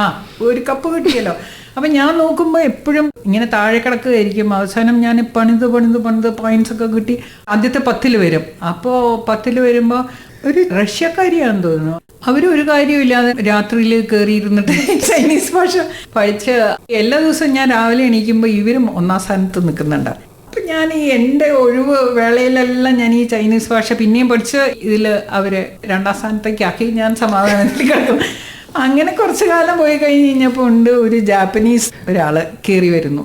ഒരു കപ്പ് കിട്ടിയല്ലോ. അപ്പം ഞാൻ നോക്കുമ്പോൾ എപ്പോഴും ഇങ്ങനെ താഴെ കിടക്കുകയായിരിക്കും. അവസാനം ഞാൻ പണിത് പോയിന്റ്സ് ഒക്കെ കിട്ടി ആദ്യത്തെ 10 വരും. അപ്പോൾ 10 വരുമ്പോൾ ഒരു റഷ്യക്കാരിയാണെന്ന് തോന്നുന്നു, അവരൊരു കാര്യമില്ലാതെ രാത്രിയിൽ കയറിയിരുന്നിട്ട് ചൈനീസ് ഭാഷ പഠിച്ച് എല്ലാ ദിവസവും ഞാൻ രാവിലെ എണീക്കുമ്പോൾ ഇവരും 1ാം സ്ഥാനത്ത് നിൽക്കുന്നുണ്ട്. അപ്പം ഞാൻ ഈ എൻ്റെ ഒഴിവ് വേളയിലെല്ലാം ഞാൻ ഈ ചൈനീസ് ഭാഷ പിന്നെയും പഠിച്ച് ഇതിൽ അവർ 2ാം സ്ഥാനത്തേക്ക് ആക്കി ഞാൻ സമാധാനത്തിൽ കിടക്കും. അങ്ങനെ കുറച്ചു കാലം പോയി കഴിഞ്ഞപ്പോൾ ഉണ്ട് ഒരു ജാപ്പനീസ് ഒരാള് കയറി വരുന്നു.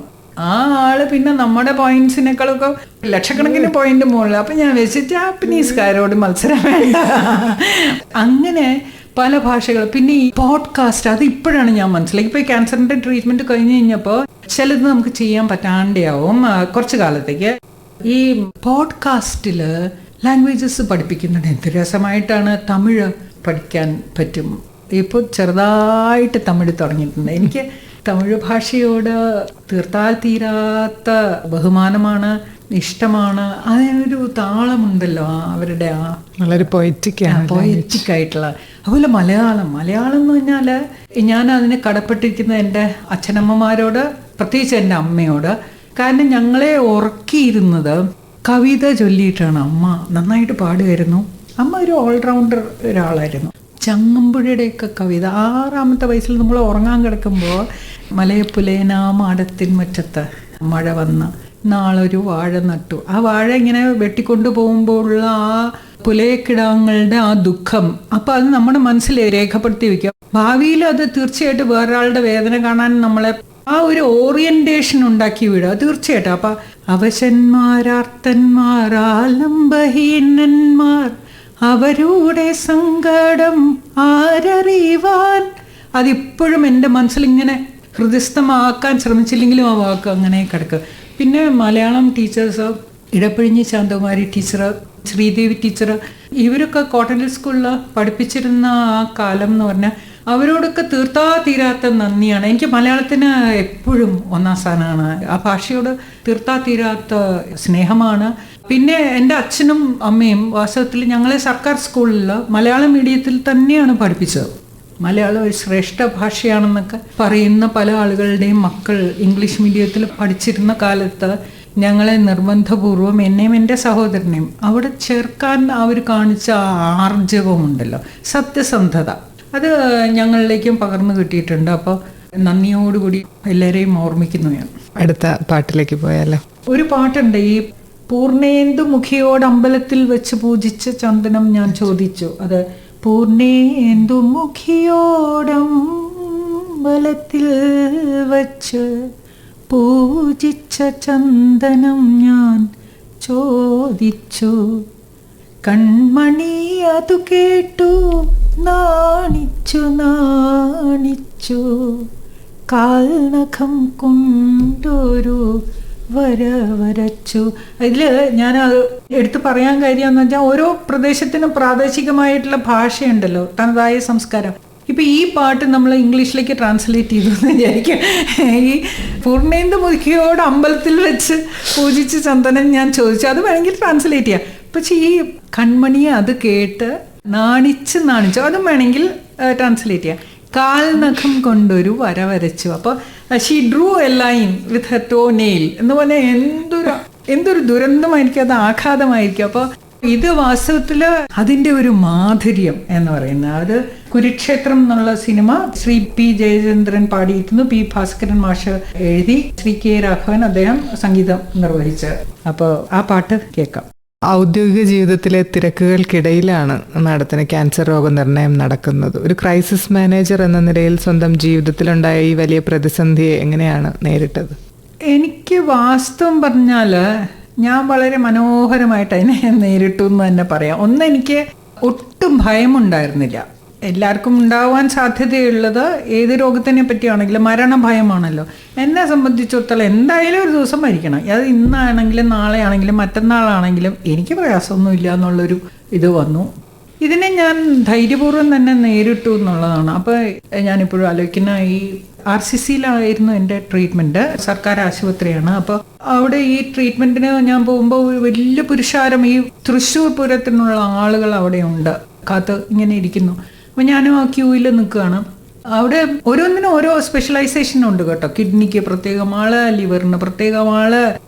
ആ ആള് പിന്നെ നമ്മുടെ പോയിന്റ്സിനേക്കാളൊക്കെ ലക്ഷക്കണക്കിന് പോയിന്റ് മുകളിൽ. അപ്പൊ ഞാൻ വെച്ച് ജാപ്പനീസുകാരോട് മത്സരം വേണ്ട. അങ്ങനെ പല ഭാഷകൾ. പിന്നെ ഈ പോഡ്കാസ്റ്റ്, അത് ഇപ്പോഴാണ് ഞാൻ മനസ്സിലാക്കി. ഇപ്പൊ ക്യാൻസറിന്റെ ട്രീറ്റ്മെന്റ് കഴിഞ്ഞ് കഴിഞ്ഞപ്പോൾ ചിലത് നമുക്ക് ചെയ്യാൻ പറ്റാണ്ടാവും കുറച്ചു കാലത്തേക്ക്. ഈ പോഡ്കാസ്റ്റില് ലാംഗ്വേജസ് പഠിപ്പിക്കുന്നുണ്ട്. എന്ത് രസമായിട്ടാണ്. തമിഴ് പഠിക്കാൻ പറ്റും. ഇപ്പോൾ ചെറുതായിട്ട് തമിഴ് തുടങ്ങിയിട്ടുണ്ട്. എനിക്ക് തമിഴ് ഭാഷയോട് തീർത്താൽ തീരാത്ത ബഹുമാനമാണ്, ഇഷ്ടമാണ്. അതിനൊരു താളമുണ്ടല്ലോ അവരുടെ വളരെ പൊയറ്റിക് ആയിട്ടുള്ള. അതുപോലെ മലയാളം എന്ന് പറഞ്ഞാൽ ഞാൻ അതിന് കടപ്പെട്ടിരിക്കുന്നത് എൻ്റെ അച്ഛനമ്മമാരോട്, പ്രത്യേകിച്ച് എൻ്റെ അമ്മയോട്. കാരണം ഞങ്ങളെ ഉറക്കിയിരുന്നത് കവിത ചൊല്ലിയിട്ടാണ്. അമ്മ നന്നായിട്ട് പാടുമായിരുന്നു. അമ്മ ഒരു ഓൾറൗണ്ടർ ഒരാളായിരുന്നു. ചങ്ങമ്പുഴയുടെയൊക്കെ കവിത 6-ാമത്തെ വയസ്സിൽ നമ്മൾ ഉറങ്ങാൻ കിടക്കുമ്പോൾ മലയപ്പുലേന മാടത്തിൻ മുറ്റത്ത് മഴ വന്ന് നാളൊരു വാഴ നട്ടു. ആ വാഴ ഇങ്ങനെ വെട്ടിക്കൊണ്ടു പോകുമ്പോഴുള്ള ആ പുലയക്കിടാങ്ങളുടെ ആ ദുഃഖം, അപ്പം അത് നമ്മുടെ മനസ്സിൽ രേഖപ്പെടുത്തി വെക്കുക. ഭാവിയിൽ അത് തീർച്ചയായിട്ടും വേറൊരാളുടെ വേദന കാണാൻ നമ്മളെ ആ ഒരു ഓറിയന്റേഷൻ ഉണ്ടാക്കി വിടുക തീർച്ചയായിട്ടും. അപ്പൊ അവശന്മാരാർത്തന്മാർ ആലംബഹീനന്മാർ അവരുടെ സങ്കടം ആരറിവാൻ, അതിപ്പോഴും എൻ്റെ മനസ്സിലിങ്ങനെ ഹൃദയസ്ഥമാക്കാൻ ശ്രമിച്ചില്ലെങ്കിലും ആ വാക്ക് അങ്ങനെ കിടക്കുക. പിന്നെ Malayalam teachers, Edappazhanji Shanthakumari teacher, Sreedevi teacher, ഇവരൊക്കെ കോട്ടൺ സ്കൂളിൽ പഠിപ്പിച്ചിരുന്ന ആ കാലം എന്ന് പറഞ്ഞാൽ അവരോടൊക്കെ തീരാത്ത നന്ദിയാണ്. എനിക്ക് മലയാളത്തിന് എപ്പോഴും ഒന്നാം സ്ഥാനമാണ്. ആ ഭാഷയോട് തീരാത്ത സ്നേഹമാണ്. പിന്നെ എൻ്റെ അച്ഛനും അമ്മയും വാസ്തവത്തിൽ ഞങ്ങളെ സർക്കാർ സ്കൂളിൽ മലയാളം മീഡിയത്തിൽ തന്നെയാണ് പഠിപ്പിച്ചത്. മലയാളം ഒരു ശ്രേഷ്ഠ ഭാഷയാണെന്നൊക്കെ പറയുന്ന പല ആളുകളുടെയും മക്കൾ ഇംഗ്ലീഷ് മീഡിയത്തിൽ പഠിച്ചിരുന്ന കാലത്ത് ഞങ്ങളെ നിർബന്ധപൂർവം, എന്നെയും എൻ്റെ സഹോദരനെയും അവിടെ ചേർക്കാൻ അവർ കാണിച്ച ആർജവമുണ്ടല്ലോ, സത്യസന്ധത, അത് ഞങ്ങളിലേക്കും പകർന്നു കിട്ടിയിട്ടുണ്ട്. അപ്പോൾ നന്ദിയോടുകൂടി എല്ലാവരെയും ഓർമ്മിക്കുന്നു ഞാൻ. അടുത്ത പാട്ടിലേക്ക് പോയാലോ? ഒരു പാട്ടുണ്ട്, ഈ പൂർണേന്ദു മുഖിയോട് അമ്പലത്തിൽ വെച്ച് പൂജിച്ച ചന്ദനം ഞാൻ ചോദിച്ചു. അത് പൂർണേന്ദു മുഖിയോടമ്പലത്തിൽ വച്ച് പൂജിച്ച ചന്ദനം ഞാൻ ചോദിച്ചു. കൺമണി അതു കേട്ടു നാണിച്ചു കാൽനഖം കൊണ്ടൊരു വരച്ചു. ഇതിൽ ഞാൻ എടുത്തു പറയാൻ കാര്യം എന്ന് വെച്ചാൽ ഓരോ പ്രദേശത്തിനും പ്രാദേശികമായിട്ടുള്ള ഭാഷയുണ്ടല്ലോ, തനതായ സംസ്കാരം. ഇപ്പം ഈ പാട്ട് നമ്മൾ ഇംഗ്ലീഷിലേക്ക് ട്രാൻസ്ലേറ്റ് ചെയ്തു എന്ന് വിചാരിക്കും. ഈ പൂർണേന്ദു മുഖിയോട് അമ്പലത്തിൽ വെച്ച് പൂജിച്ച് ചന്ദനം ഞാൻ ചോദിച്ചു, അത് വേണമെങ്കിൽ ട്രാൻസ്ലേറ്റ് ചെയ്യാം. പക്ഷെ ഈ കൺമണിയെ അത് കേട്ട് നാണിച്ചു അതും വേണമെങ്കിൽ ട്രാൻസ്ലേറ്റ് ചെയ്യാം. കാൽനഖം കൊണ്ടൊരു വരച്ചു. അപ്പോൾ she drew a line with her toe nail എന്ന് പറഞ്ഞാൽ എന്തൊരു ദുരന്തമായിരിക്കും, അത് ആഘാതമായിരിക്കും. അപ്പോൾ ഇത് വാസ്തവത്തിൽ അതിൻ്റെ ഒരു മാധുര്യം എന്ന് പറയുന്നത്, അത് കുരുക്ഷേത്രം എന്നുള്ള സിനിമ ശ്രീ പി ജയചന്ദ്രൻ പാടിയിരുന്നു, പി ഭാസ്കരൻ മാഷ് എഴുതി, ശ്രീ കെ രാഘവൻ അദ്ദേഹം സംഗീതം നിർവഹിച്ച്. അപ്പോൾ ആ പാട്ട് കേൾക്കാം. ഔദ്യോഗിക ജീവിതത്തിലെ തിരക്കുകൾക്കിടയിലാണ് മാഡത്തിന് ക്യാൻസർ രോഗനിർണയം നടക്കുന്നത്. ഒരു ക്രൈസിസ് മാനേജർ എന്ന നിലയിൽ സ്വന്തം ജീവിതത്തിലുണ്ടായ ഈ വലിയ പ്രതിസന്ധിയെ എങ്ങനെയാണ് നേരിട്ടത്? എനിക്ക് വാസ്തവം പറഞ്ഞാൽ ഞാൻ വളരെ മനോഹരമായിട്ട് അതിനെ നേരിട്ടു എന്ന് തന്നെ പറയാം. എനിക്ക് ഒട്ടും ഭയമുണ്ടായിരുന്നില്ല. എല്ലാവർക്കും ഉണ്ടാവാൻ സാധ്യതയുള്ളത് ഏത് രോഗത്തിനെ പറ്റിയാണെങ്കിലും മരണഭയമാണല്ലോ. എന്നെ സംബന്ധിച്ചിടത്തോളം എന്തായാലും ഒരു ദിവസം മരിക്കണം. അത് ഇന്നാണെങ്കിലും നാളെ ആണെങ്കിലും മറ്റന്നാളാണെങ്കിലും എനിക്ക് പ്രയാസമൊന്നുമില്ല എന്നുള്ളൊരു ഇത് വന്നു. ഇതിനെ ഞാൻ ധൈര്യപൂർവ്വം തന്നെ നേരിട്ടു എന്നുള്ളതാണ്. അപ്പോൾ ഞാനിപ്പോഴും ആലോചിക്കുന്ന, ഈ RCCയിലായിരുന്നു എൻ്റെ ട്രീറ്റ്മെൻറ്റ്, സർക്കാർ ആശുപത്രിയാണ്. അപ്പോൾ അവിടെ ഈ ട്രീറ്റ്മെൻറ്റിന് ഞാൻ പോകുമ്പോൾ ഒരു വലിയ പുരുഷാരം, ഈ തൃശ്ശൂർ പൂരത്തിനുള്ള ആളുകൾ അവിടെ ഉണ്ട്, കാത്ത് ഇങ്ങനെ ഇരിക്കുന്നു. അപ്പോൾ ഞാനും ആ ക്യൂവിൽ നിൽക്കുകയാണ്. അവിടെ ഓരോന്നിനും ഓരോ സ്പെഷ്യലൈസേഷൻ ഉണ്ട് കേട്ടോ. കിഡ്നിക്ക് പ്രത്യേകം ആള്, ലിവറിന് പ്രത്യേകം ആള്.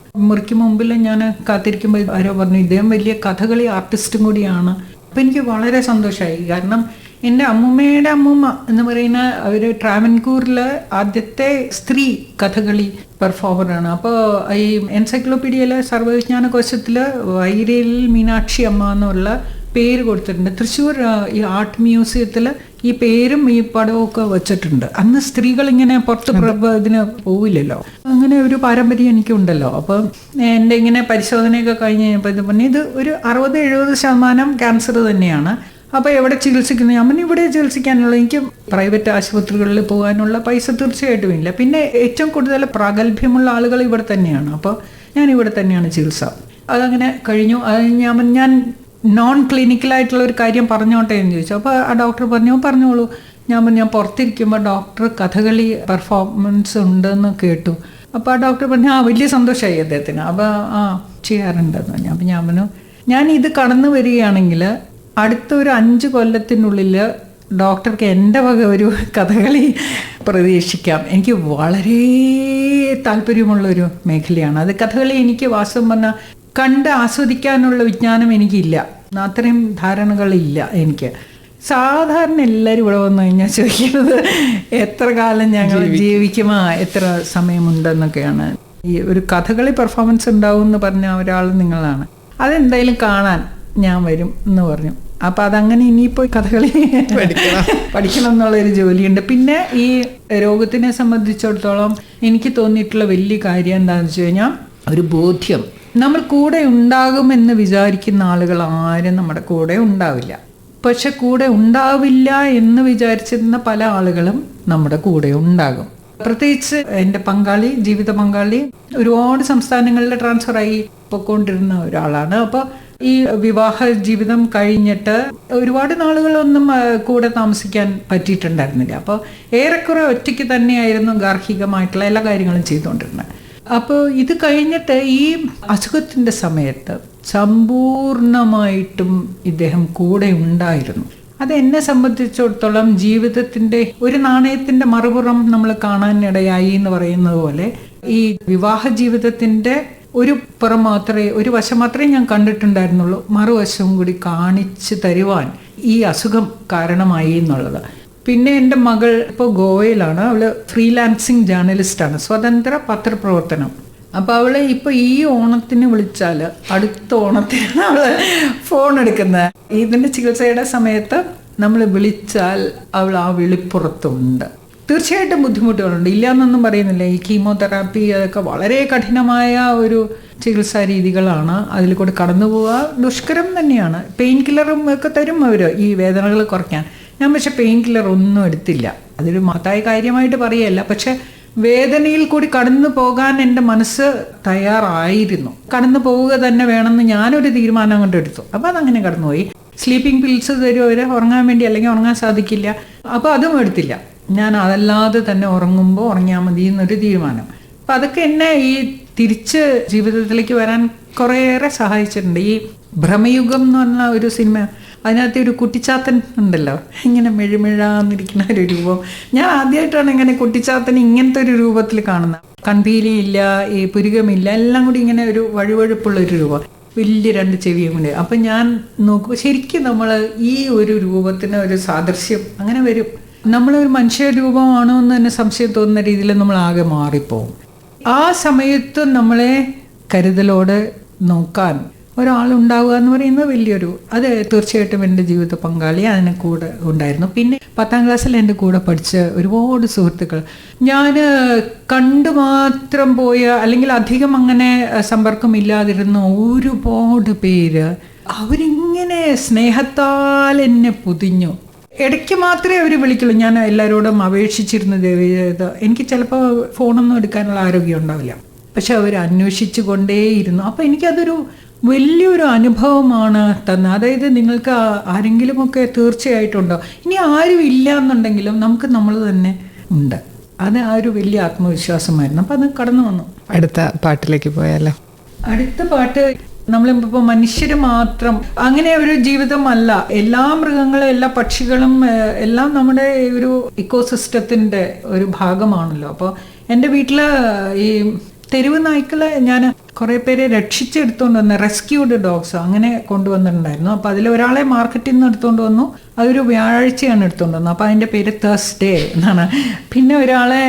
മുറിക്ക് മുമ്പിൽ ഞാൻ കാത്തിരിക്കുമ്പോൾ ആരോ പറഞ്ഞു, ഇദ്ദേഹം വലിയ കഥകളി ആർട്ടിസ്റ്റും കൂടിയാണ്. അപ്പം എനിക്ക് വളരെ സന്തോഷമായി. കാരണം എൻ്റെ അമ്മൂമ്മയുടെ അമ്മൂമ്മ എന്ന് പറയുന്ന അവർ ട്രാവൻകൂറിൽ ആദ്യത്തെ സ്ത്രീ കഥകളി പെർഫോമറാണ്. അപ്പോൾ ഈ എൻസൈക്ലോപീഡിയയിലെ സർവ്വവിജ്ഞാന കോശത്തിൽ വൈരയിൽ മീനാക്ഷി അമ്മ എന്നുള്ള പേര് കൊടുത്തിട്ടുണ്ട്. തൃശ്ശൂർ ഈ ആർട്ട് മ്യൂസിയത്തിൽ ഈ പേരും ഈ പടവും ഒക്കെ വെച്ചിട്ടുണ്ട്. അന്ന് സ്ത്രീകൾ ഇങ്ങനെ പുറത്ത് ഇതിന് പോവില്ലല്ലോ. അങ്ങനെ ഒരു പാരമ്പര്യം എനിക്കുണ്ടല്ലോ. അപ്പം എൻ്റെ ഇങ്ങനെ പരിശോധനയൊക്കെ കഴിഞ്ഞ് കഴിഞ്ഞപ്പോൾ ഇത് പറഞ്ഞു ഇത് ഒരു 60-70% ക്യാൻസർ തന്നെയാണ്. അപ്പോൾ എവിടെ ചികിത്സിക്കുന്നു? ഞാൻ ഇവിടെ ചികിത്സിക്കാനുള്ള, എനിക്ക് പ്രൈവറ്റ് ആശുപത്രികളിൽ പോകാനുള്ള പൈസ തീർച്ചയായിട്ടും ഇല്ല. പിന്നെ ഏറ്റവും കൂടുതൽ പ്രാഗൽഭ്യമുള്ള ആളുകൾ ഇവിടെ തന്നെയാണ്. അപ്പോൾ ഞാൻ ഇവിടെ തന്നെയാണ് ചികിത്സ. അതങ്ങനെ കഴിഞ്ഞു. അത് ഞാൻ നോൺ ക്ലിനിക്കലായിട്ടുള്ള ഒരു കാര്യം പറഞ്ഞോട്ടെ എന്ന് ചോദിച്ചു. അപ്പോൾ ആ ഡോക്ടർ പറഞ്ഞോളൂ. ഞാൻ പുറത്തിരിക്കുമ്പോൾ ഡോക്ടർ കഥകളി പെർഫോമൻസ് ഉണ്ടെന്ന് കേട്ടു. അപ്പോൾ ആ ഡോക്ടർ പറഞ്ഞു വലിയ സന്തോഷമായി അദ്ദേഹത്തിന്. അപ്പോൾ ചെയ്യാറുണ്ടെന്ന് പറഞ്ഞു. അപ്പോൾ ഞാൻ പറഞ്ഞു ഞാൻ ഇത് കടന്നു വരികയാണെങ്കിൽ അടുത്ത ഒരു 5 കൊല്ലത്തിനുള്ളിൽ ഡോക്ടർക്ക് എൻ്റെ വക ഒരു കഥകളി പ്രതീക്ഷിക്കാം. എനിക്ക് വളരെ താല്പര്യമുള്ളൊരു മേഖലയാണ് അത്. കഥകളി എനിക്ക് വാസ്തവം പറഞ്ഞാൽ കണ്ട് ആസ്വദിക്കാനുള്ള വിജ്ഞാനം എനിക്കില്ല. അത്രയും ധാരണകളില്ല എനിക്ക്. സാധാരണ എല്ലാവരും ഇവിടെ വന്നു കഴിഞ്ഞാൽ ചോദിക്കുന്നത് എത്ര കാലം ഞങ്ങൾ ജീവിക്കുമോ, എത്ര സമയമുണ്ടെന്നൊക്കെയാണ്. ഈ ഒരു കഥകളി പെർഫോമൻസ് ഉണ്ടാവും എന്ന് പറഞ്ഞ ഒരാൾ നിങ്ങളാണ്. അതെന്തായാലും കാണാൻ ഞാൻ വരും എന്ന് പറഞ്ഞു. അപ്പം അതങ്ങനെ ഇനിയിപ്പോൾ കഥകളി പഠിക്കണം എന്നുള്ളൊരു ജോലിയുണ്ട്. പിന്നെ ഈ രോഗത്തിനെ സംബന്ധിച്ചിടത്തോളം എനിക്ക് തോന്നിയിട്ടുള്ള വലിയ കാര്യം എന്താണെന്ന് വെച്ച് കഴിഞ്ഞാൽ ഒരു ബോധ്യം. നമ്മൾ കൂടെ ഉണ്ടാകുമെന്ന് വിചാരിക്കുന്ന ആളുകൾ ആരും നമ്മുടെ കൂടെ ഉണ്ടാവില്ല. പക്ഷെ കൂടെ ഉണ്ടാവില്ല എന്ന് വിചാരിച്ചിരുന്ന പല ആളുകളും നമ്മുടെ കൂടെ ഉണ്ടാകും. പ്രത്യേകിച്ച് എൻ്റെ ജീവിത പങ്കാളി ഒരുപാട് സംസ്ഥാനങ്ങളിൽ ട്രാൻസ്ഫറായി പൊയ്ക്കൊണ്ടിരുന്ന ഒരാളാണ്. അപ്പോൾ ഈ വിവാഹ ജീവിതം കഴിഞ്ഞിട്ട് ഒരുപാട് നാളുകളൊന്നും കൂടെ താമസിക്കാൻ പറ്റിയിട്ടുണ്ടായിരുന്നില്ല. അപ്പോൾ ഏറെക്കുറെ ഒറ്റയ്ക്ക് തന്നെയായിരുന്നു ഗാർഹികമായിട്ടുള്ള എല്ലാ കാര്യങ്ങളും ചെയ്തുകൊണ്ടിരുന്നത്. അപ്പോൾ ഇത് കഴിഞ്ഞിട്ട് ഈ അസുഖത്തിൻ്റെ സമയത്ത് സമ്പൂർണമായിട്ടും ഇദ്ദേഹം കൂടെ ഉണ്ടായിരുന്നു. അത് എന്നെ സംബന്ധിച്ചിടത്തോളം ജീവിതത്തിൻ്റെ ഒരു നാണയത്തിൻ്റെ മറുപുറം നമ്മൾ കാണാനിടയായി എന്ന് പറയുന്നത് പോലെ ഈ വിവാഹ ജീവിതത്തിൻ്റെ ഒരു പുറം മാത്രമേ, ഒരു വശം മാത്രമേ ഞാൻ കണ്ടിട്ടുണ്ടായിരുന്നുള്ളൂ. മറുവശവും കൂടി കാണിച്ചു തരുവാൻ ഈ അസുഖം കാരണമായി എന്നുള്ളത്. പിന്നെ എൻ്റെ മകൾ ഇപ്പോൾ ഗോവയിലാണ്. അവള് ഫ്രീലാൻസിങ് ജേർണലിസ്റ്റാണ്, സ്വതന്ത്ര പത്രപ്രവർത്തനം. അപ്പോൾ അവളെ ഇപ്പോൾ ഈ ഓണത്തിന് വിളിച്ചാൽ അടുത്ത ഓണത്തിനാണ് അവള് ഫോൺ എടുക്കുന്നത്. ഇതിൻ്റെ ചികിത്സയുടെ സമയത്ത് നമ്മൾ വിളിച്ചാൽ അവൾ ആ വിളിപ്പുറത്തുണ്ട്. തീർച്ചയായിട്ടും ബുദ്ധിമുട്ടുകളുണ്ട്, ഇല്ല എന്നൊന്നും പറയുന്നില്ല. ഈ കീമോതെറാപ്പി അതൊക്കെ വളരെ കഠിനമായ ഒരു ചികിത്സാ രീതികളാണ്. അതിൽ കൂടെ കടന്നു പോവുക ദുഷ്കരം തന്നെയാണ്. പെയിൻ കില്ലറും ഒക്കെ തരും അവർ ഈ വേദനകൾ കുറയ്ക്കാൻ. ഞാൻ പക്ഷെ പെയിൻ കില്ലർ ഒന്നും എടുത്തില്ല. അതൊരു മഹത്തായ കാര്യമായിട്ട് പറയുകയല്ല. പക്ഷെ വേദനയിൽ കൂടി കടന്നു പോകാൻ എൻ്റെ മനസ്സ് തയ്യാറായിരുന്നു. കടന്നു പോവുക തന്നെ വേണമെന്ന് ഞാനൊരു തീരുമാനം കൊണ്ട് എടുത്തു. അപ്പോൾ അതങ്ങനെ കടന്നുപോയി. സ്ലീപ്പിംഗ് പിൽസ് തരും അവർ ഉറങ്ങാൻ വേണ്ടി, അല്ലെങ്കിൽ ഉറങ്ങാൻ സാധിക്കില്ല. അപ്പോൾ അതും എടുത്തില്ല. ഞാൻ അതല്ലാതെ തന്നെ ഉറങ്ങിയാൽ മതി എന്നൊരു തീരുമാനം. അപ്പം അതൊക്കെ എന്നെ ഈ തിരിച്ച് ജീവിതത്തിലേക്ക് വരാൻ കുറേയേറെ സഹായിച്ചിട്ടുണ്ട്. ഈ ഭ്രമയുഗം എന്ന് പറഞ്ഞ ഒരു സിനിമ, അതിനകത്ത് ഒരു കുട്ടിച്ചാത്തൻ ഉണ്ടല്ലോ, ഇങ്ങനെ മെഴുമെഴാന്നിരിക്കുന്ന ഒരു രൂപം. ഞാൻ ആദ്യമായിട്ടാണ് ഇങ്ങനെ കുട്ടിച്ചാത്തൻ ഇങ്ങനത്തെ ഒരു രൂപത്തിൽ കാണുന്നത്. കൺപീലിയില്ല, ഈ പുരുകമില്ല, എല്ലാം കൂടി ഇങ്ങനെ ഒരു വഴുവഴുപ്പുള്ളൊരു രൂപം, വലിയ 2 ചെവിയും കൂടി. അപ്പം ഞാൻ നോക്കുമ്പോൾ ശരിക്കും നമ്മൾ ഈ ഒരു രൂപത്തിന് ഒരു സാദൃശ്യം അങ്ങനെ വരും. നമ്മളൊരു മനുഷ്യ രൂപമാണോ എന്ന് തന്നെ സംശയം തോന്നുന്ന രീതിയിൽ നമ്മൾ ആകെ മാറിപ്പോവും. ആ സമയത്ത് നമ്മളെ കരുതലോടെ നോക്കാൻ ഒരാളുണ്ടാവുക എന്ന് പറയുന്നത് വലിയൊരു, അത് തീർച്ചയായിട്ടും എൻ്റെ ജീവിത പങ്കാളി അതിന് കൂടെ ഉണ്ടായിരുന്നു. പിന്നെ 10ാം ക്ലാസ്സിൽ എൻ്റെ കൂടെ പഠിച്ച ഒരുപാട് സുഹൃത്തുക്കൾ, ഞാൻ കണ്ടു മാത്രം പോയ അല്ലെങ്കിൽ അധികം അങ്ങനെ സമ്പർക്കമില്ലാതിരുന്ന ഒരുപാട് പേര് അവരിങ്ങനെ സ്നേഹത്താൽ എന്നെ പൊതിഞ്ഞു. ഇടയ്ക്ക് മാത്രമേ അവർ വിളിക്കുള്ളൂ. ഞാൻ എല്ലാവരോടും അപേക്ഷിച്ചിരുന്നത് എനിക്ക് ചിലപ്പോൾ ഫോണൊന്നും എടുക്കാനുള്ള ആരോഗ്യം ഉണ്ടാവില്ല, പക്ഷെ അവർ അന്വേഷിച്ചു കൊണ്ടേയിരുന്നു. അപ്പോൾ എനിക്കതൊരു വലിയൊരു അനുഭവമാണ് തന്നെ. അതായത് നിങ്ങൾക്ക് ആരെങ്കിലുമൊക്കെ തീർച്ചയായിട്ടുണ്ടോ, ഇനി ആരും ഇല്ല എന്നുണ്ടെങ്കിലും നമുക്ക് നമ്മൾ തന്നെ ഉണ്ട്. അത് ആ ഒരു വലിയ ആത്മവിശ്വാസമായിരുന്നു. അപ്പം അത് കടന്നു വന്നു. അടുത്ത പാട്ടിലേക്ക് പോയാലോ? അടുത്ത പാട്ട് നമ്മളിപ്പോൾ മനുഷ്യർ മാത്രം അങ്ങനെ ഒരു ജീവിതമല്ല. എല്ലാ മൃഗങ്ങളും എല്ലാ പക്ഷികളും എല്ലാം നമ്മുടെ ഒരു ഇക്കോസിസ്റ്റത്തിൻ്റെ ഒരു ഭാഗമാണല്ലോ. അപ്പോൾ എൻ്റെ വീട്ടിൽ ഈ തെരുവ് നായ്ക്കളെ ഞാൻ കുറേ പേരെ രക്ഷിച്ചെടുത്തുകൊണ്ട് വന്ന റെസ്ക്യൂഡ് ഡോഗ്സ് അങ്ങനെ കൊണ്ടുവന്നിട്ടുണ്ടായിരുന്നു. അപ്പോൾ അതിൽ ഒരാളെ മാർക്കറ്റിൽ നിന്ന് എടുത്തുകൊണ്ട് വന്നു. അതൊരു വ്യാഴാഴ്ചയാണ് എടുത്തുകൊണ്ട് വന്നത്. അപ്പോൾ അതിൻ്റെ പേര് തേഴ്സ്ഡേ എന്നാണ്. പിന്നെ ഒരാളെ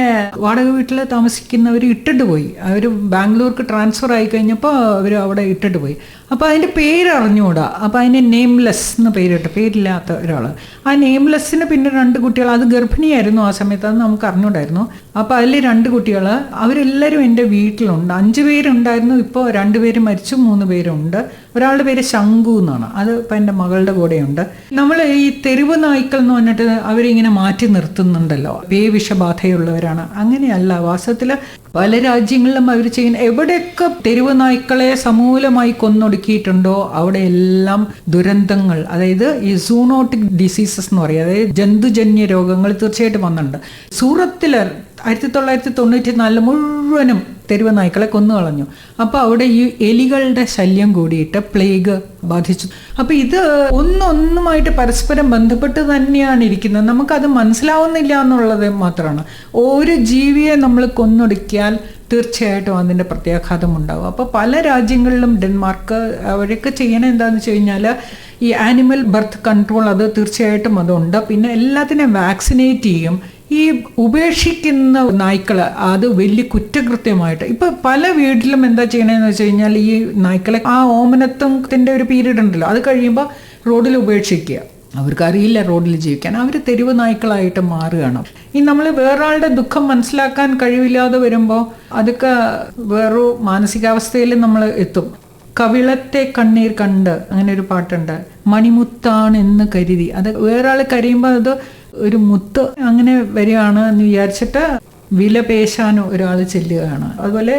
വാടക വീട്ടിൽ താമസിക്കുന്നവർ ഇട്ടിട്ട് പോയി. അവർ ബാംഗ്ലൂർക്ക് ട്രാൻസ്ഫർ ആയി കഴിഞ്ഞപ്പോൾ അവർ അവിടെ ഇട്ടിട്ട് പോയി. അപ്പോൾ അതിൻ്റെ പേര് അറിഞ്ഞുകൂടാ. അപ്പോൾ അതിന് നെയിംലെസ് എന്ന് പേരിട്ട്, പേരില്ലാത്ത ഒരാൾ. ആ നെയിംലെസ്സിന് പിന്നെ 2 കുട്ടികൾ, അത് ഗർഭിണിയായിരുന്നു ആ സമയത്ത്, അത് നമുക്ക് അറിഞ്ഞൂടായിരുന്നു. അപ്പോൾ അതിൽ 2 കുട്ടികൾ, അവരെല്ലാവരും എൻ്റെ വീട്ടിലുണ്ട്. 5 പേരുണ്ടായിരുന്നു. ഇപ്പോൾ 2 പേര് മരിച്ചു, 3 പേരുണ്ട്. ഒരാളുടെ പേര് ശംഖു എന്നാണ്. അത് ഇപ്പം എൻ്റെ മകളുടെ കൂടെയുണ്ട്. നമ്മൾ ഈ തെരുവ് നായ്ക്കൾ എന്ന് പറഞ്ഞിട്ട് അവരിങ്ങനെ മാറ്റി നിർത്തുന്നുണ്ടല്ലോ, വിഷബാധയുള്ളവരാണ്. അങ്ങനെയല്ല. വാസ്തവത്തിൽ പല രാജ്യങ്ങളിലും അവർ ചെയ്യുന്ന, എവിടെയൊക്കെ തെരുവ് നായ്ക്കളെ സമൂലമായി കൊന്നൊടുക്കിയിട്ടുണ്ടോ അവിടെയെല്ലാം ദുരന്തങ്ങൾ, അതായത് ഈ സൂണോട്ടിക് ഡിസീസസ് എന്ന് പറയും, അതായത് ജന്തുജന്യ രോഗങ്ങൾ തീർച്ചയായിട്ടും വന്നിട്ടുണ്ട്. സൂറത്തിൽ 1994 മുഴുവനും തെരുവ് നായ്ക്കളെ കൊന്നുകളഞ്ഞു. അപ്പോൾ അവിടെ ഈ എലികളുടെ ശല്യം കൂടിയിട്ട് പ്ലേഗ് ബാധിച്ചു. അപ്പോൾ ഇത് ഒന്നൊന്നുമായിട്ട് പരസ്പരം ബന്ധപ്പെട്ട് തന്നെയാണ് ഇരിക്കുന്നത്. നമുക്കത് മനസ്സിലാവുന്നില്ല എന്നുള്ളത് മാത്രമാണ്. ഒരു ജീവിയെ നമ്മൾ കൊന്നൊടുക്കിയാൽ തീർച്ചയായിട്ടും അതിൻ്റെ പ്രത്യാഘാതം ഉണ്ടാകും. അപ്പോൾ പല രാജ്യങ്ങളിലും, ഡെൻമാർക്ക്, അവരൊക്കെ ചെയ്യണത് എന്താണെന്ന് വെച്ച് കഴിഞ്ഞാൽ ഈ ആനിമൽ ബർത്ത് കൺട്രോൾ, അത് തീർച്ചയായിട്ടും അതുണ്ട്. പിന്നെ എല്ലാത്തിനെയും വാക്സിനേറ്റ് ചെയ്യും. ഈ ഉപേക്ഷിക്കുന്ന നായ്ക്കൾ അത് വലിയ കുറ്റകൃത്യമായിട്ട്, ഇപ്പം പല വീട്ടിലും എന്താ ചെയ്യണമെന്ന് വെച്ച് കഴിഞ്ഞാൽ ഈ നായ്ക്കളെ ആ ഓമനത്വത്തിൻ്റെ ഒരു പീരീഡ് ഉണ്ടല്ലോ, അത് കഴിയുമ്പോൾ റോഡിൽ ഉപേക്ഷിക്കുക. അവർക്കറിയില്ല റോഡിൽ ജീവിക്കാൻ, അവർ തെരുവ് നായ്ക്കളായിട്ട് മാറുകയാണ്. ഈ നമ്മൾ വേറൊരാളുടെ ദുഃഖം മനസ്സിലാക്കാൻ കഴിവില്ലാതെ വരുമ്പോൾ അതൊക്കെ വേറൊരു മാനസികാവസ്ഥയിൽ നമ്മൾ എത്തും. കവിളത്തെ കണ്ണീർ കണ്ട്, അങ്ങനെ ഒരു പാട്ടുണ്ട്. മണിമുത്താണെന്ന് കരുതി, അത് വേറൊരാൾ കരയുമ്പോൾ അത് ഒരു മുത്ത് അങ്ങനെ വരികയാണ് എന്ന് വിചാരിച്ചിട്ട് വില പേശാൻ ഒരാൾ ചെല്ലുകയാണ്. അതുപോലെ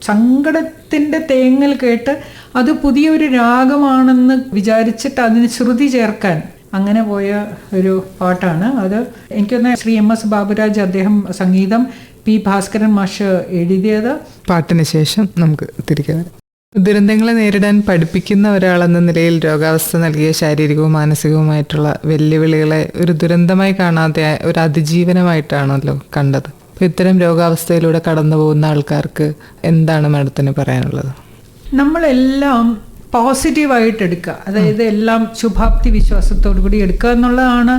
സങ്കടത്തിൻ്റെ തേങ്ങൽ കേട്ട് അത് പുതിയൊരു രാഗമാണെന്ന് വിചാരിച്ചിട്ട് അതിന് ശ്രുതി ചേർക്കാൻ അങ്ങനെ പോയ ഒരു പാട്ടാണ് അത്. എനിക്കൊന്ന് ശ്രീ MS ബാബുരാജ്, അദ്ദേഹം സംഗീതം, P ഭാസ്കരൻ മാഷ് എഴുതിയത്. പാട്ടിന് ശേഷം നമുക്ക് തിരികെ വരാം. ദുരന്തങ്ങളെ നേരിടാൻ പഠിപ്പിക്കുന്ന ഒരാളെന്ന നിലയിൽ രോഗാവസ്ഥ നൽകിയ ശാരീരികവും മാനസികവുമായിട്ടുള്ള വെല്ലുവിളികളെ ഒരു ദുരന്തമായി കാണാതെ ഒരു അതിജീവനമായിട്ടാണല്ലോ കണ്ടത്. അപ്പോൾ ഇത്തരം രോഗാവസ്ഥയിലൂടെ കടന്നു പോകുന്ന ആൾക്കാർക്ക് എന്താണ് മാഡത്തിന് പറയാനുള്ളത്? നമ്മളെല്ലാം പോസിറ്റീവായിട്ട് എടുക്കുക, അതായത് എല്ലാം ശുഭാപ്തി വിശ്വാസത്തോടു കൂടി എടുക്കുക എന്നുള്ളതാണ്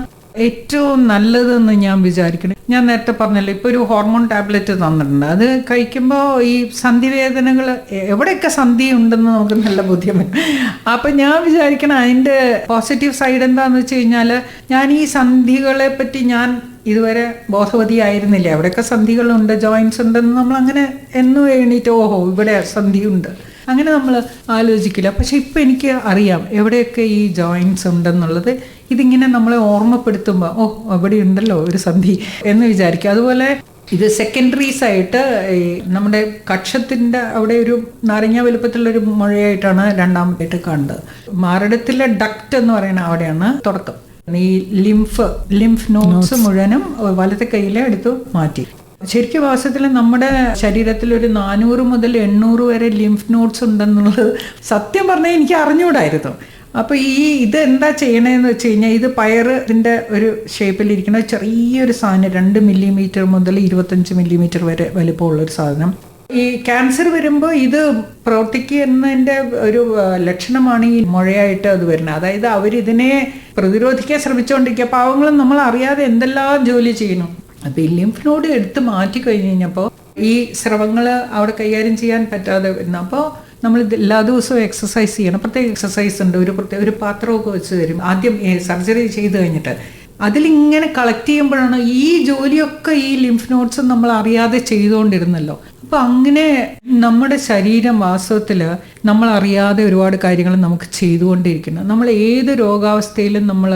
ഏറ്റവും നല്ലതെന്ന് ഞാൻ വിചാരിക്കണം. ഞാൻ നേരത്തെ പറഞ്ഞല്ലോ, ഇപ്പോൾ ഒരു ഹോർമോൺ ടാബ്ലറ്റ് തന്നിട്ടുണ്ട്. അത് കഴിക്കുമ്പോൾ ഈ സന്ധിവേദനകൾ, എവിടെയൊക്കെ സന്ധി ഉണ്ടെന്ന് നമുക്ക് നല്ല ബോധ്യം. അപ്പം ഞാൻ വിചാരിക്കണം അതിൻ്റെ പോസിറ്റീവ് സൈഡ് എന്താണെന്ന് വെച്ച് കഴിഞ്ഞാൽ, ഞാൻ ഈ സന്ധികളെ പറ്റി ഞാൻ ഇതുവരെ ബോധവതിയായിരുന്നില്ല. എവിടെയൊക്കെ സന്ധികളുണ്ട്, ജോയിൻസ് ഉണ്ടെന്ന് നമ്മൾ അങ്ങനെ എന്നും എണീറ്റ് ഓഹോ ഇവിടെ സന്ധിയുണ്ട് അങ്ങനെ നമ്മൾ ആലോചിക്കില്ല. പക്ഷെ ഇപ്പം എനിക്ക് അറിയാം എവിടെയൊക്കെ ഈ ജോയിൻസ് ഉണ്ടെന്നുള്ളത്. ഇതിങ്ങനെ നമ്മളെ ഓർമ്മപ്പെടുത്തുമ്പോൾ ഓ അവിടെ ഉണ്ടല്ലോ ഒരു സന്ധി എന്ന് വിചാരിക്കുക. അതുപോലെ ഇത് സെക്കൻഡറീസ് ആയിട്ട് ഈ നമ്മുടെ കക്ഷത്തിൻ്റെ അവിടെ ഒരു നാരങ്ങ വലുപ്പത്തിലുള്ളൊരു മുഴയായിട്ടാണ് രണ്ടാമതായിട്ട് കണ്ടത്. മാറിടത്തിലെ ഡക്റ്റ് എന്ന് പറയുന്ന അവിടെയാണ് തുടക്കം. ഈ ലിംഫ് നോഡ്സ് മുഴുവനും വലത്തെ കൈയിലെ എടുത്തു മാറ്റി. ശരിക്കും വാസ്തവത്തിൽ നമ്മുടെ ശരീരത്തിൽ ഒരു 400 മുതൽ 800 വരെ ലിംഫ് നോഡ്സ് ഉണ്ടെന്നുള്ളത് സത്യം പറഞ്ഞാൽ എനിക്ക് അറിഞ്ഞുകൂടായിരുന്നു. അപ്പോൾ ഇതെന്താ ചെയ്യണതെന്ന് വെച്ച് കഴിഞ്ഞാൽ, ഇത് പയറിൻ്റെ ഒരു ഷേപ്പിലിരിക്കുന്ന ചെറിയൊരു സാധനം, 2 മില്ലിമീറ്റർ മുതൽ 25 മില്ലിമീറ്റർ വരെ വലിപ്പമുള്ളൊരു സാധനം. ഈ ക്യാൻസർ വരുമ്പോൾ ഇത് പ്രവർത്തിക്കുന്നതിൻ്റെ ഒരു ലക്ഷണമാണ് ഈ മുഴയായിട്ട് അത് വരുന്നത്. അതായത് അവരിതിനെ പ്രതിരോധിക്കാൻ ശ്രമിച്ചുകൊണ്ടിരിക്കുക. പാവങ്ങളും നമ്മൾ അറിയാതെ എന്തെല്ലാം ജോലി ചെയ്യുന്നു. അപ്പോൾ ഈ ലിംഫ് നോഡ് എടുത്ത് മാറ്റി കഴിഞ്ഞ് കഴിഞ്ഞപ്പോൾ ഈ സ്രവങ്ങൾ അവിടെ കൈകാര്യം ചെയ്യാൻ പറ്റാതെ വരുന്നു. അപ്പോൾ നമ്മൾ എല്ലാ ദിവസവും എക്സസൈസ് ചെയ്യണം. പ്രത്യേക എക്സസൈസ് ഉണ്ട്. ഒരു പാത്രമൊക്കെ വെച്ച് തരും ആദ്യം സർജറി ചെയ്ത് കഴിഞ്ഞിട്ട്. അതിലിങ്ങനെ കളക്ട് ചെയ്യുമ്പോഴാണ് ഈ ജോലിയൊക്കെ ഈ ലിംഫ് നോഡ്സ് നമ്മൾ അറിയാതെ ചെയ്തുകൊണ്ടിരുന്നല്ലോ. അപ്പോൾ അങ്ങനെ നമ്മുടെ ശരീരം വാസ്തവത്തിൽ നമ്മൾ അറിയാതെ ഒരുപാട് കാര്യങ്ങൾ നമുക്ക് ചെയ്തുകൊണ്ടിരിക്കുന്നു. നമ്മൾ ഏത് രോഗാവസ്ഥയിലും നമ്മൾ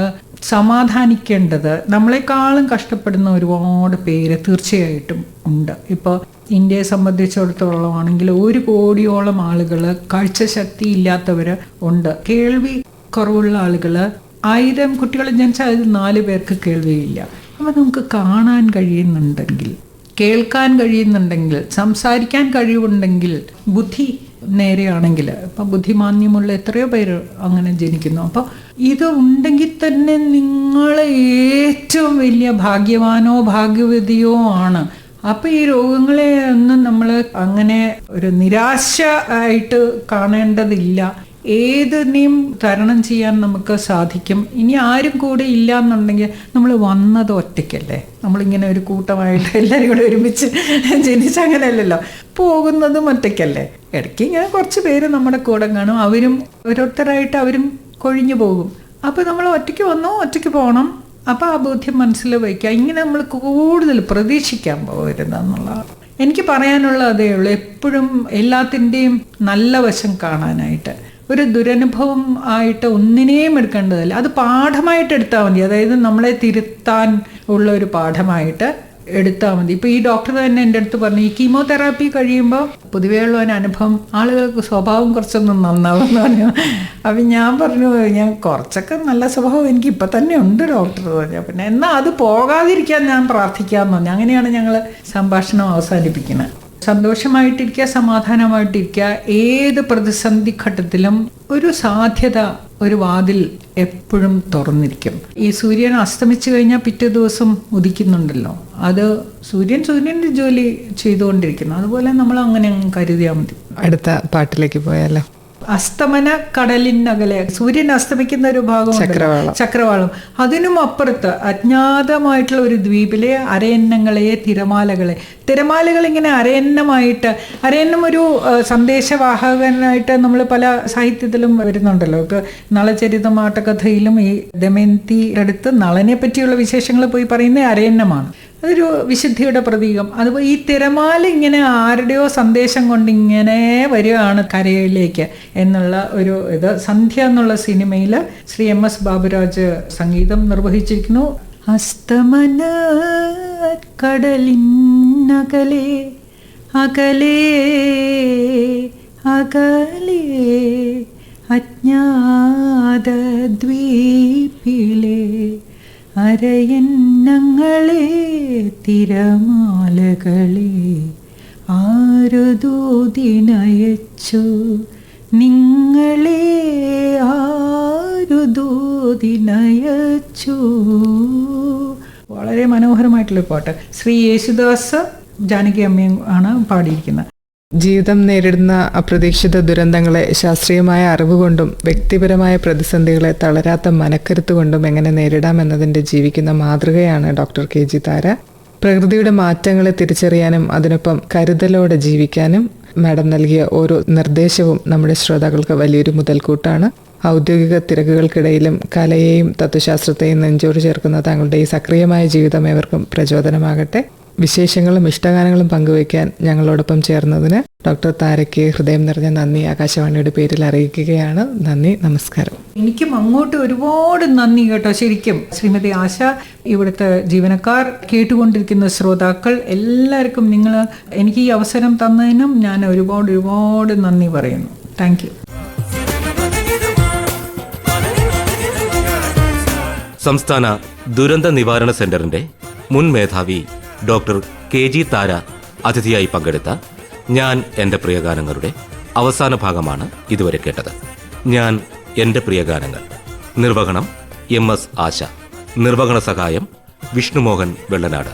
സമാധാനിക്കേണ്ടത്, നമ്മളെക്കാളും കഷ്ടപ്പെടുന്ന ഒരുപാട് പേര് തീർച്ചയായിട്ടും ഉണ്ട്. ഇപ്പോൾ ഇന്ത്യയെ സംബന്ധിച്ചിടത്തോളം ആണെങ്കിൽ 1 കോടിയോളം ആളുകൾ കാഴ്ചശക്തി ഇല്ലാത്തവർ ഉണ്ട്. കേൾവി കുറവുള്ള ആളുകൾ 1000 കുട്ടികൾ ജനിച്ചാൽ അതിൽ 4 പേർക്ക് കേൾവിയില്ല. അപ്പോൾ നമുക്ക് കാണാൻ കഴിയുന്നുണ്ടെങ്കിൽ, കേൾക്കാൻ കഴിയുന്നുണ്ടെങ്കിൽ, സംസാരിക്കാൻ കഴിവുണ്ടെങ്കിൽ, ബുദ്ധി നേരെയാണെങ്കിൽ, ഇപ്പം ബുദ്ധിമാന്യമുള്ള എത്രയോ പേര് അങ്ങനെ ജനിക്കുന്നു. അപ്പോൾ ഇത് ഉണ്ടെങ്കിൽ തന്നെ നിങ്ങൾ ഏറ്റവും വലിയ ഭാഗ്യവാനോ ഭാഗ്യവതിയോ ആണ്. അപ്പോൾ ഈ രോഗങ്ങളെ ഒന്നും നമ്മൾ അങ്ങനെ ഒരു നിരാശ ആയിട്ട് കാണേണ്ടതില്ല. ഏതിനെയും തരണം ചെയ്യാൻ നമുക്ക് സാധിക്കും. ഇനി ആരും കൂടെ ഇല്ല എന്നുണ്ടെങ്കിൽ നമ്മൾ വന്നത് ഒറ്റയ്ക്കല്ലേ, നമ്മളിങ്ങനെ ഒരു കൂട്ടമായിട്ട് എല്ലാവരും കൂടെ ഒരുമിച്ച് ജനിച്ചങ്ങനെയല്ലല്ലോ, പോകുന്നതും ഒറ്റയ്ക്കല്ലേ. ഇടയ്ക്ക് ഇങ്ങനെ കുറച്ച് പേര് നമ്മുടെ കൂടെ കാണും, അവരും ഓരോരുത്തരായിട്ട് അവരും കൊഴിഞ്ഞു പോകും. അപ്പോൾ നമ്മൾ ഒറ്റയ്ക്ക് വന്നോ ഒറ്റയ്ക്ക് പോകണം. അപ്പോൾ ആ ബോധ്യം മനസ്സിൽ വയ്ക്കുക. ഇങ്ങനെ നമ്മൾ കൂടുതൽ പ്രതീക്ഷിക്കാൻ പോകരുതെന്നുള്ളതാണ് എനിക്ക് പറയാനുള്ള. അതേ ഉള്ളൂ, എപ്പോഴും എല്ലാത്തിൻ്റെയും നല്ല വശം കാണാനായിട്ട്. ഒരു ദുരനുഭവം ആയിട്ട് ഒന്നിനെയും എടുക്കേണ്ടതല്ല, അത് പാഠമായിട്ട് എടുത്താൽ മതി. അതായത് നമ്മളെ തിരുത്താൻ ഉള്ള ഒരു പാഠമായിട്ട് എടുത്താൽ മതി. ഇപ്പോൾ ഈ ഡോക്ടർ തന്നെ എൻ്റെ അടുത്ത് പറഞ്ഞു, ഈ കീമോതെറാപ്പി കഴിയുമ്പോൾ പൊതുവേ ഉള്ള ഒരു അനുഭവം ആളുകൾക്ക് സ്വഭാവം കുറച്ചൊന്നും നന്നാവുമെന്ന് പറഞ്ഞു. അപ്പം ഞാൻ പറഞ്ഞു, ഞാൻ കുറച്ചൊക്കെ നല്ല സ്വഭാവം എനിക്ക് ഇപ്പം തന്നെ ഉണ്ട് ഡോക്ടർ പറഞ്ഞു. പിന്നെ എന്നാൽ അത് പോകാതിരിക്കാൻ ഞാൻ പ്രാർത്ഥിക്കാമെന്ന് പറഞ്ഞു. അങ്ങനെയാണ് ഞങ്ങൾ സംഭാഷണം അവസാനിപ്പിക്കുന്നത്. സന്തോഷമായിട്ടിരിക്കുക, സമാധാനമായിട്ടിരിക്കുക. ഏത് പ്രതിസന്ധി ഘട്ടത്തിലും ഒരു സാധ്യത, ഒരു വാതിൽ എപ്പോഴും തുറന്നിരിക്കും. ഈ സൂര്യൻ അസ്തമിച്ചു കഴിഞ്ഞാൽ പിറ്റേ ദിവസം ഉദിക്കുന്നുണ്ടല്ലോ, അത് സൂര്യൻ്റെ ജോലി ചെയ്തുകൊണ്ടിരിക്കുന്നു. അതുപോലെ നമ്മൾ അങ്ങനെ കരുതിയാൽ മതി. അടുത്ത പാട്ടിലേക്ക് പോയാലോ? അസ്തമന കടലിനകലെ, സൂര്യൻ അസ്തമിക്കുന്ന ഒരു ഭാഗം ചക്രവാളം, അതിനും അപ്പുറത്ത് അജ്ഞാതമായിട്ടുള്ള ഒരു ദ്വീപിലെ അരയന്നങ്ങളെ, തിരമാലകൾ ഇങ്ങനെ അരയന്നം ഒരു സന്ദേശവാഹകനായിട്ട് നമ്മൾ പല സാഹിത്യത്തിലും വരുന്നുണ്ടല്ലോ. ഇപ്പൊ നളചരിതമാട്ടകഥയിലും ഈ ദമയന്തിയുടെ അടുത്ത് നളനെ പറ്റിയുള്ള വിശേഷങ്ങൾ പോയി പറയുന്ന അരയന്നമാണ്. അതൊരു വിശുദ്ധിയുടെ പ്രതീകം. അതുപോലെ ഈ തിരമാല ഇങ്ങനെ ആരുടെയോ സന്ദേശം കൊണ്ട് ഇങ്ങനെ വരികയാണ് കരയിലേക്ക് എന്നുള്ള ഒരു ഇത്. സന്ധ്യ എന്നുള്ള സിനിമയിൽ ശ്രീ MS ബാബുരാജ് സംഗീതം നിർവഹിച്ചിരിക്കുന്നു. അസ്തമന കടലിനകലെ അകലെ അകലെ അജ്ഞാത ദ്വീപിലെ അരയന്നങ്ങളെ, തിരമാലകളെ, ആരുദൂതിനയച്ചു നിങ്ങളെ, ആരുദൂതിനയച്ചു. വളരെ മനോഹരമായിട്ടുള്ള പാട്ട്. ശ്രീ യേശുദാസ്, ജാനകി അമ്മയും ആണ് പാടിയിരിക്കുന്നത്. ജീവിതം നേരിടുന്ന അപ്രതീക്ഷിത ദുരന്തങ്ങളെ ശാസ്ത്രീയമായ അറിവുകൊണ്ടും വ്യക്തിപരമായ പ്രതിസന്ധികളെ തളരാത്ത മനക്കരുത്തുകൊണ്ടും എങ്ങനെ നേരിടാമെന്നതിൻ്റെ ജീവിക്കുന്ന മാതൃകയാണ് ഡോക്ടർ KG താര. പ്രകൃതിയുടെ മാറ്റങ്ങളെ തിരിച്ചറിയാനും അതിനൊപ്പം കരുതലോടെ ജീവിക്കാനും മാഡം നൽകിയ ഓരോ നിർദ്ദേശവും നമ്മുടെ ശ്രോതാക്കൾക്ക് വലിയൊരു മുതൽക്കൂട്ടാണ്. ഔദ്യോഗിക തിരക്കുകൾക്കിടയിലും കലയെയും തത്വശാസ്ത്രത്തെയും നെഞ്ചോട് ചേർക്കുന്ന താങ്കളുടെ ഈ സക്രിയമായ ജീവിതം ഏവർക്കും പ്രചോദനമാകട്ടെ. വിശേഷങ്ങളും ഇഷ്ടഗാനങ്ങളും പങ്കുവയ്ക്കാൻ ഞങ്ങളോടൊപ്പം ചേർന്നതിന് ഡോക്ടർ താരയ്ക്ക് ഹൃദയം നിറഞ്ഞ നന്ദി ആകാശവാണിയുടെ പേരിൽ അറിയിക്കുകയാണ്. നന്ദി, നമസ്കാരം. എനിക്കും അങ്ങോട്ട് ഒരുപാട് നന്ദി കേട്ടോ. ശരിക്കും ശ്രീമതി ആശ, ഇവിടുത്തെ ജീവനക്കാർ, കേട്ടുകൊണ്ടിരിക്കുന്ന ശ്രോതാക്കൾ എല്ലാവർക്കും നിങ്ങൾ എനിക്ക് ഈ അവസരം തന്നതിനും ഞാൻ ഒരുപാട് നന്ദി പറയുന്നു. Thank you. സംസ്ഥാന ദുരന്ത നിവാരണ സെന്ററിന്റെ മുൻ മേധാവി ഡോക്ടർ KG താര അതിഥിയായി പങ്കെടുത്ത ഞാൻ എൻ്റെ പ്രിയഗാനങ്ങളുടെ അവസാന ഭാഗമാണ് ഇതുവരെ കേട്ടത്. ഞാൻ എൻ്റെ പ്രിയഗാനങ്ങൾ. നിർവഹണം MS ആശ. നിർവഹണ സഹായം വിഷ്ണുമോഹൻ വെള്ളനാട്.